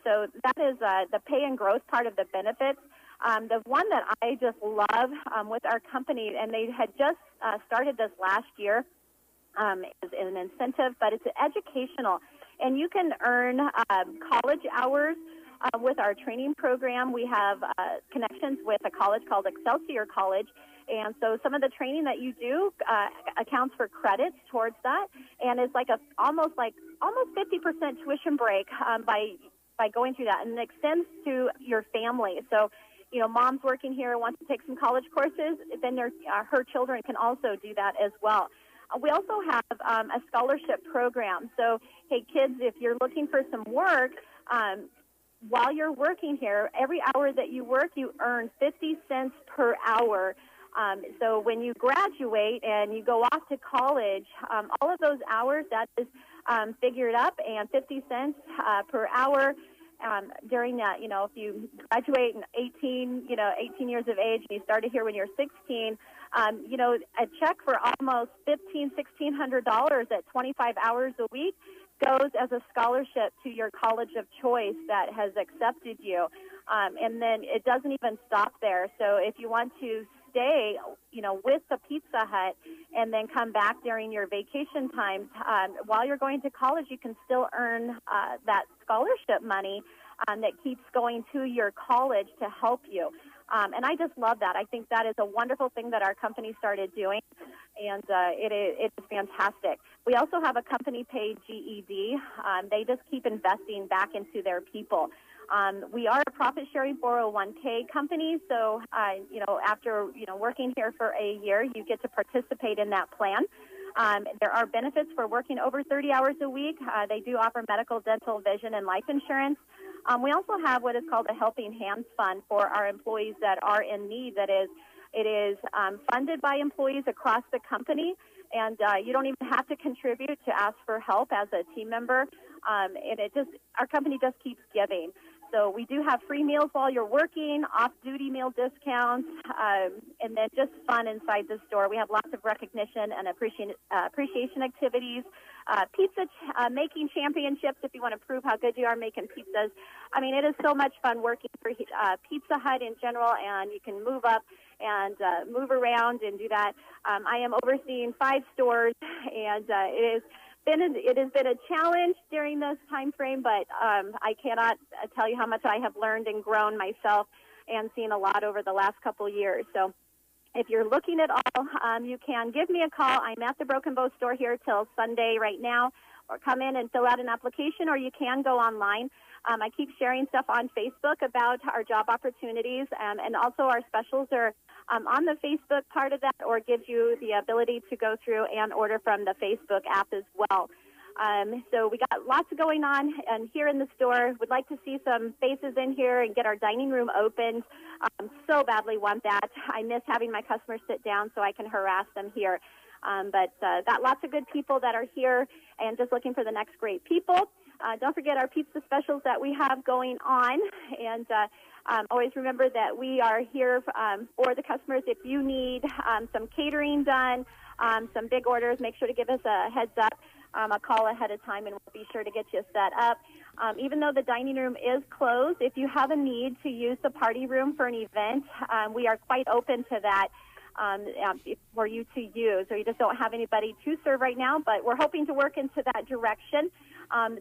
So that is the pay and growth part of the benefits. The one that I just love with our company, and they had just started this last year, is an incentive, but it's educational. And you can earn college hours with our training program. We have connections with a college called Excelsior College. And so some of the training that you do accounts for credits towards that, and it's like almost 50% tuition break by going through that, and it extends to your family. So, mom's working here wants to take some college courses, then her children can also do that as well. We also have a scholarship program. So, hey, kids, if you're looking for some work, while you're working here, every hour that you work, you earn 50 cents per hour. So when you graduate and you go off to college, all of those hours, that is figured up, and 50 cents per hour during that, if you graduate in 18 years of age and you started here when you're 16, a check for almost $1,600 at 25 hours a week goes as a scholarship to your college of choice that has accepted you. And then it doesn't even stop there. So if you want to stay, with the Pizza Hut and then come back during your vacation times, while you're going to college, you can still earn that scholarship money that keeps going to your college to help you. And I just love that. I think that is a wonderful thing that our company started doing, and it's fantastic. We also have a company-paid GED. They just keep investing back into their people. We are a profit-sharing 401k company, so, after, working here for a year, you get to participate in that plan. There are benefits for working over 30 hours a week. They do offer medical, dental, vision, and life insurance. We also have what is called a Helping Hands Fund for our employees that are in need. It is funded by employees across the company, and you don't even have to contribute to ask for help as a team member. And our company just keeps giving. So we do have free meals while you're working, off-duty meal discounts, and then just fun inside the store. We have lots of recognition and appreciation activities, pizza making championships if you want to prove how good you are making pizzas. I mean, it is so much fun working for Pizza Hut in general, and you can move up and move around and do that. I am overseeing 5 stores, and it has been a challenge during this time frame, but I cannot tell you how much I have learned and grown myself and seen a lot over the last couple years. So if you're looking at all, you can give me a call. I'm at the Broken Bow store here till Sunday right now, or come in and fill out an application, or you can go online. I keep sharing stuff on Facebook about our job opportunities, and also our specials are on the Facebook part of that, or gives you the ability to go through and order from the Facebook app as well. So we got lots going on, and here in the store, would like to see some faces in here and get our dining room opened. So badly want that. I miss having my customers sit down so I can harass them here. But got lots of good people that are here and just looking for the next great people. Don't forget our pizza specials that we have going on, and always remember that we are here for the customers. If you need some catering done, some big orders, make sure to give us a heads up, a call ahead of time, and we'll be sure to get you set up. Even though the dining room is closed, if you have a need to use the party room for an event, we are quite open to that. For you to use, or you just don't have anybody to serve right now, but we're hoping to work into that direction.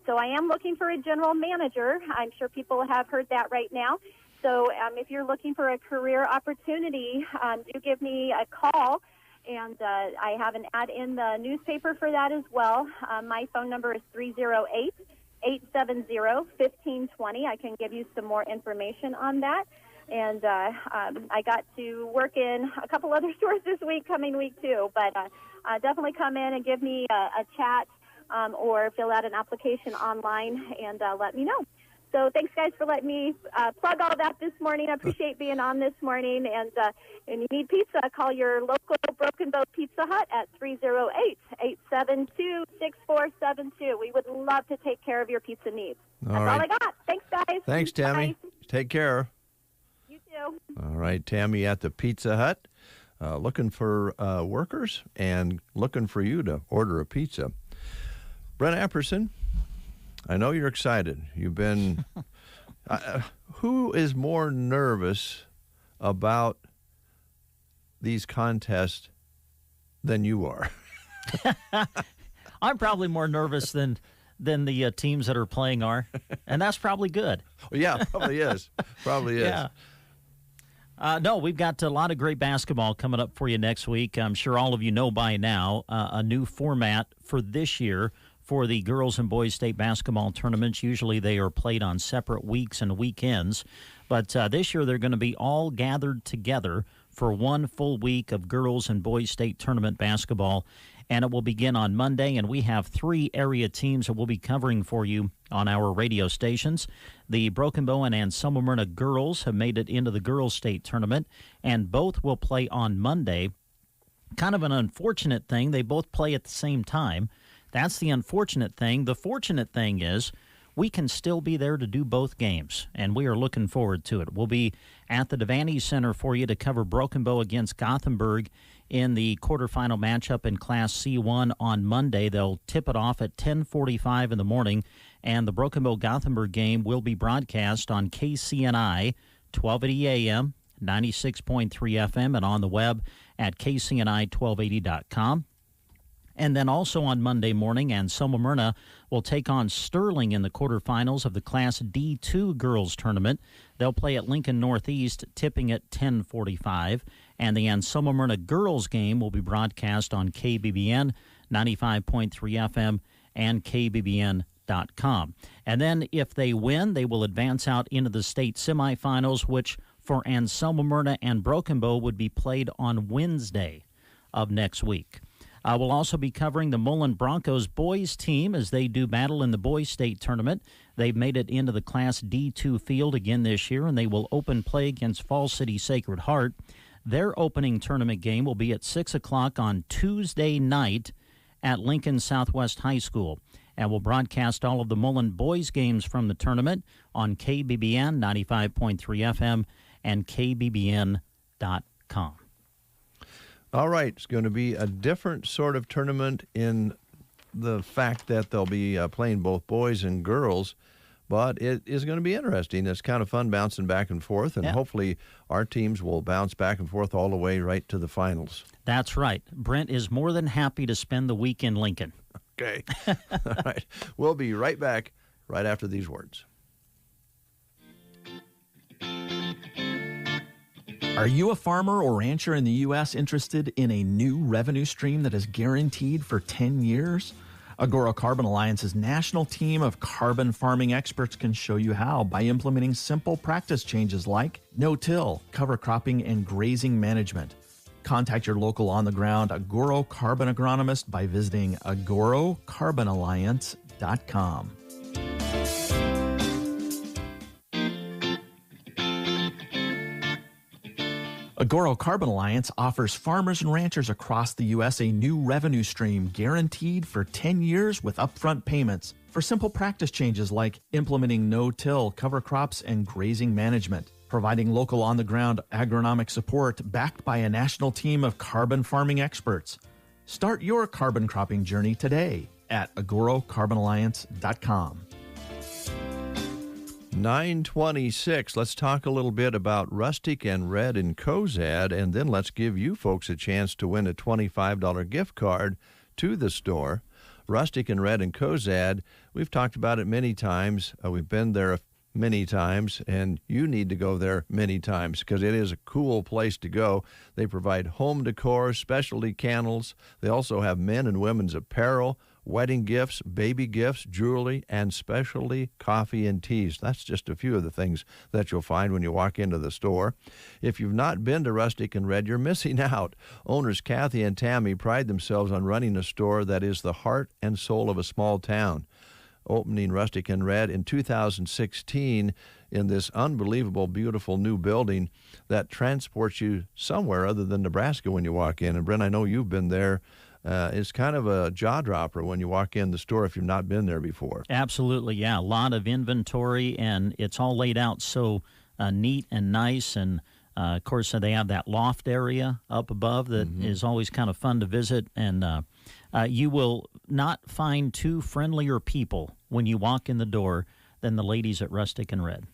So I am looking for a general manager. I'm sure people have heard that right now. So if you're looking for a career opportunity, do give me a call, and I have an ad in the newspaper for that as well. My phone number is 308-870-1520. I can give you some more information on that. And I got to work in a couple other stores this coming week too. But definitely come in and give me a chat or fill out an application online and let me know. So thanks, guys, for letting me plug all that this morning. I appreciate being on this morning. And you need pizza, call your local Broken Bow Pizza Hut at 308-872-6472. We would love to take care of your pizza needs. That's all I got. Thanks, guys. Thanks, Tammy. Bye. Take care. All right, Tammy at the Pizza Hut, looking for workers and looking for you to order a pizza. Brent Apperson, I know you're excited. You've been. Who is more nervous about these contests than you are? I'm probably more nervous than the teams that are playing are, and that's probably good. Yeah, probably is. Probably is. Yeah. No, we've got a lot of great basketball coming up for you next week. I'm sure all of you know by now a new format for this year for the girls and boys state basketball tournaments. Usually they are played on separate weeks and weekends, but this year they're going to be all gathered together for one full week of girls and boys state tournament basketball, and it will begin on Monday, and we have 3 area teams that we'll be covering for you on our radio stations. The Broken Bow and Anselmo Myrna girls have made it into the girls state tournament, and both will play on Monday. Kind of an unfortunate thing, they both play at the same time. That's the unfortunate thing. The fortunate thing is we can still be there to do both games, and we are looking forward to it. We'll be at the Devaney Center for you to cover Broken Bow against Gothenburg in the quarterfinal matchup in Class C1 on Monday. They'll tip it off at 10:45 in the morning, and the Broken Bow Gothenburg game will be broadcast on KCNI, 1280 AM, 96.3 FM, and on the web at kcni1280.com. And then also on Monday morning, Anselmo Myrna will take on Sterling in the quarterfinals of the Class D2 girls tournament. They'll play at Lincoln Northeast, tipping at 10:45. And the Anselmo Myrna girls game will be broadcast on KBBN 95.3 FM and KBBN.FM. KBBN.com. And then if they win, they will advance out into the state semifinals, which for Anselmo, Myrna, and Broken Bow would be played on Wednesday of next week. We'll also be covering the Mullen Broncos boys team as they do battle in the boys state tournament. They've made it into the Class D2 field again this year, and they will open play against Fall City Sacred Heart. Their opening tournament game will be at 6 o'clock on Tuesday night at Lincoln Southwest High School. And we'll broadcast all of the Mullen boys games from the tournament on KBBN 95.3 FM and KBBN.com. All right, it's going to be a different sort of tournament in the fact that they'll be playing both boys and girls, but it is going to be interesting. It's kind of fun bouncing back and forth, and hopefully our teams will bounce back and forth all the way right to the finals. That's right. Brent is more than happy to spend the week in Lincoln. Okay. All right. We'll be right back right after these words. Are you a farmer or rancher in the U.S. interested in a new revenue stream that is guaranteed for 10 years? Agoro Carbon Alliance's national team of carbon farming experts can show you how by implementing simple practice changes like no-till, cover cropping, and grazing management. Contact your local on-the-ground Agoro Carbon agronomist by visiting agorocarbonalliance.com. Agoro Carbon Alliance offers farmers and ranchers across the U.S. a new revenue stream guaranteed for 10 years with upfront payments for simple practice changes like implementing no-till, cover crops, and grazing management, providing local on-the-ground agronomic support backed by a national team of carbon farming experts. Start your carbon cropping journey today at agorocarbonalliance.com. 9:26. Let's talk a little bit about Rustic and Red in Cozad, and then let's give you folks a chance to win a $25 gift card to the store. Rustic and Red in Cozad, we've talked about it many times. We've been there many times, and you need to go there many times because it is a cool place to go. They provide home decor, specialty candles. They also have men and women's apparel, wedding gifts, baby gifts, jewelry, and specialty coffee and teas. That's just a few of the things that you'll find when you walk into the store. If you've not been to Rustic and Red, you're missing out. Owners Kathy and Tammy pride themselves on running a store that is the heart and soul of a small town. Opening Rustic and Red in 2016 in this unbelievable, beautiful new building that transports you somewhere other than Nebraska when you walk in. And Brent, I know you've been there. It's kind of a jaw-dropper when you walk in the store if you've not been there before. Absolutely, yeah. A lot of inventory, and it's all laid out so neat and nice. And, of course, they have that loft area up above that is always kind of fun to visit. And you will not find two friendlier people when you walk in the door than the ladies at Rustic and Red.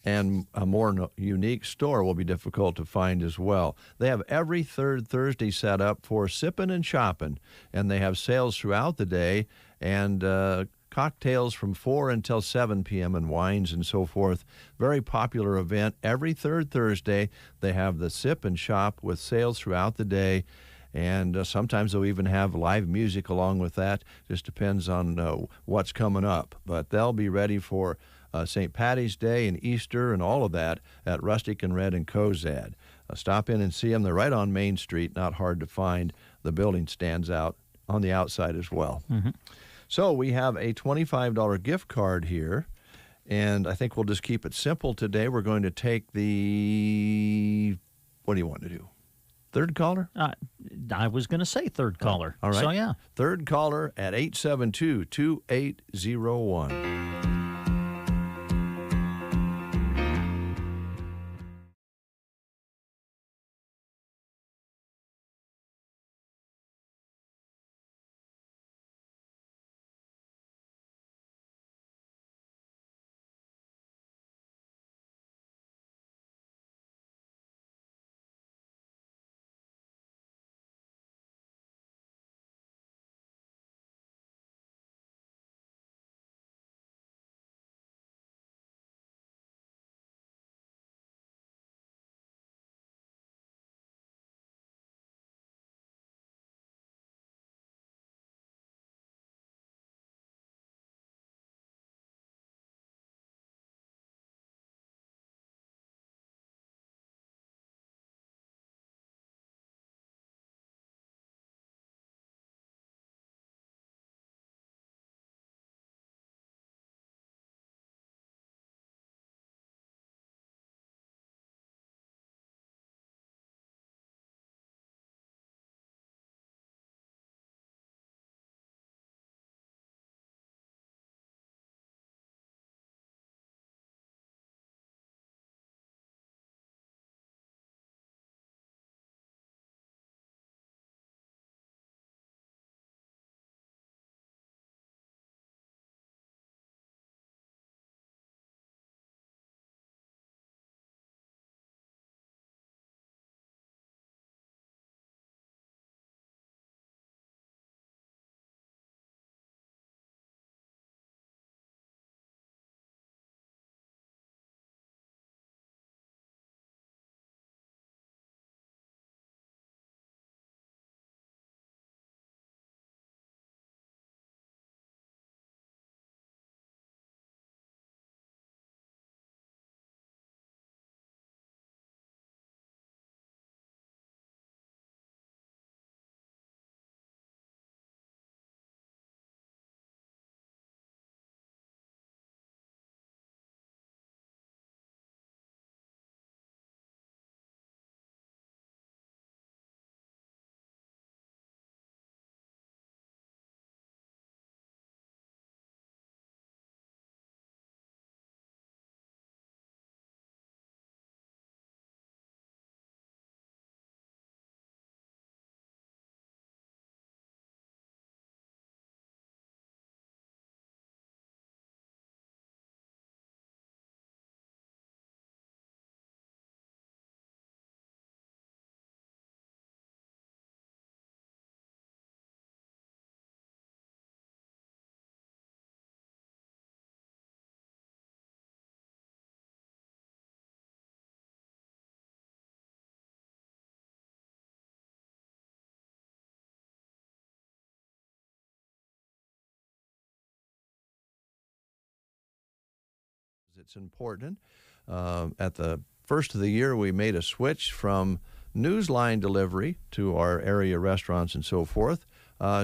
And a more unique store will be difficult to find as well. They have every third Thursday set up for sipping and shopping, and they have sales throughout the day and cocktails from 4 until 7 p.m. and wines and so forth. Very popular event. Every third Thursday, they have the sip and shop with sales throughout the day. And sometimes they'll even have live music along with that. Just depends on what's coming up. But they'll be ready for St. Patty's Day and Easter and all of that at Rustic and Red in Cozad. Stop in and see them. They're right on Main Street, not hard to find. The building stands out on the outside as well. So we have a $25 gift card here, and I think we'll just keep it simple today. We're going to take the, what do you want to do? Third caller? I was going to say third caller. All right. So, yeah. Third caller at 872-2801. it's important. At the first of the year, we made a switch from newsline delivery to our area restaurants and so forth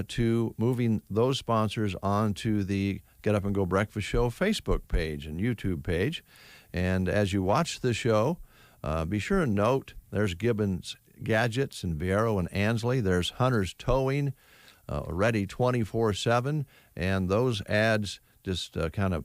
to moving those sponsors onto the Get Up and Go Breakfast Show Facebook page and YouTube page. And as you watch the show, be sure and note there's Gibbons Gadgets and Viero and Ansley. There's Hunter's Towing, ready 24/7. And those ads just kind of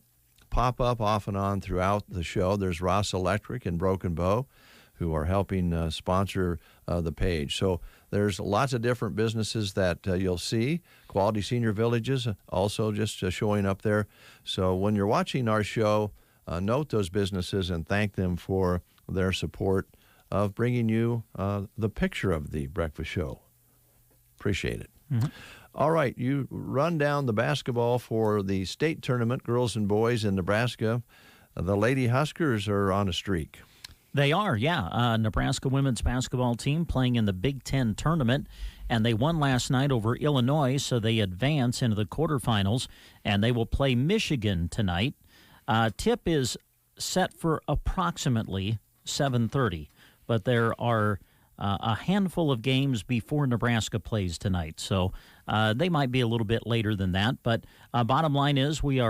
pop up off and on throughout the show. There's Ross Electric and Broken Bow, who are helping sponsor the page. So there's lots of different businesses that you'll see. Quality Senior Villages also just showing up there. So when you're watching our show, note those businesses and thank them for their support of bringing you the picture of the breakfast show. Appreciate it. Mm-hmm. All right, you run down the basketball for the state tournament, girls and boys in Nebraska. The Lady Huskers are on a streak. They are, yeah. Nebraska women's basketball team playing in the Big Ten tournament, and they won last night over Illinois, so they advance into the quarterfinals, and they will play Michigan tonight. Tip is set for approximately 7:30, but there are a handful of games before Nebraska plays tonight, so they might be a little bit later than that. But bottom line is we are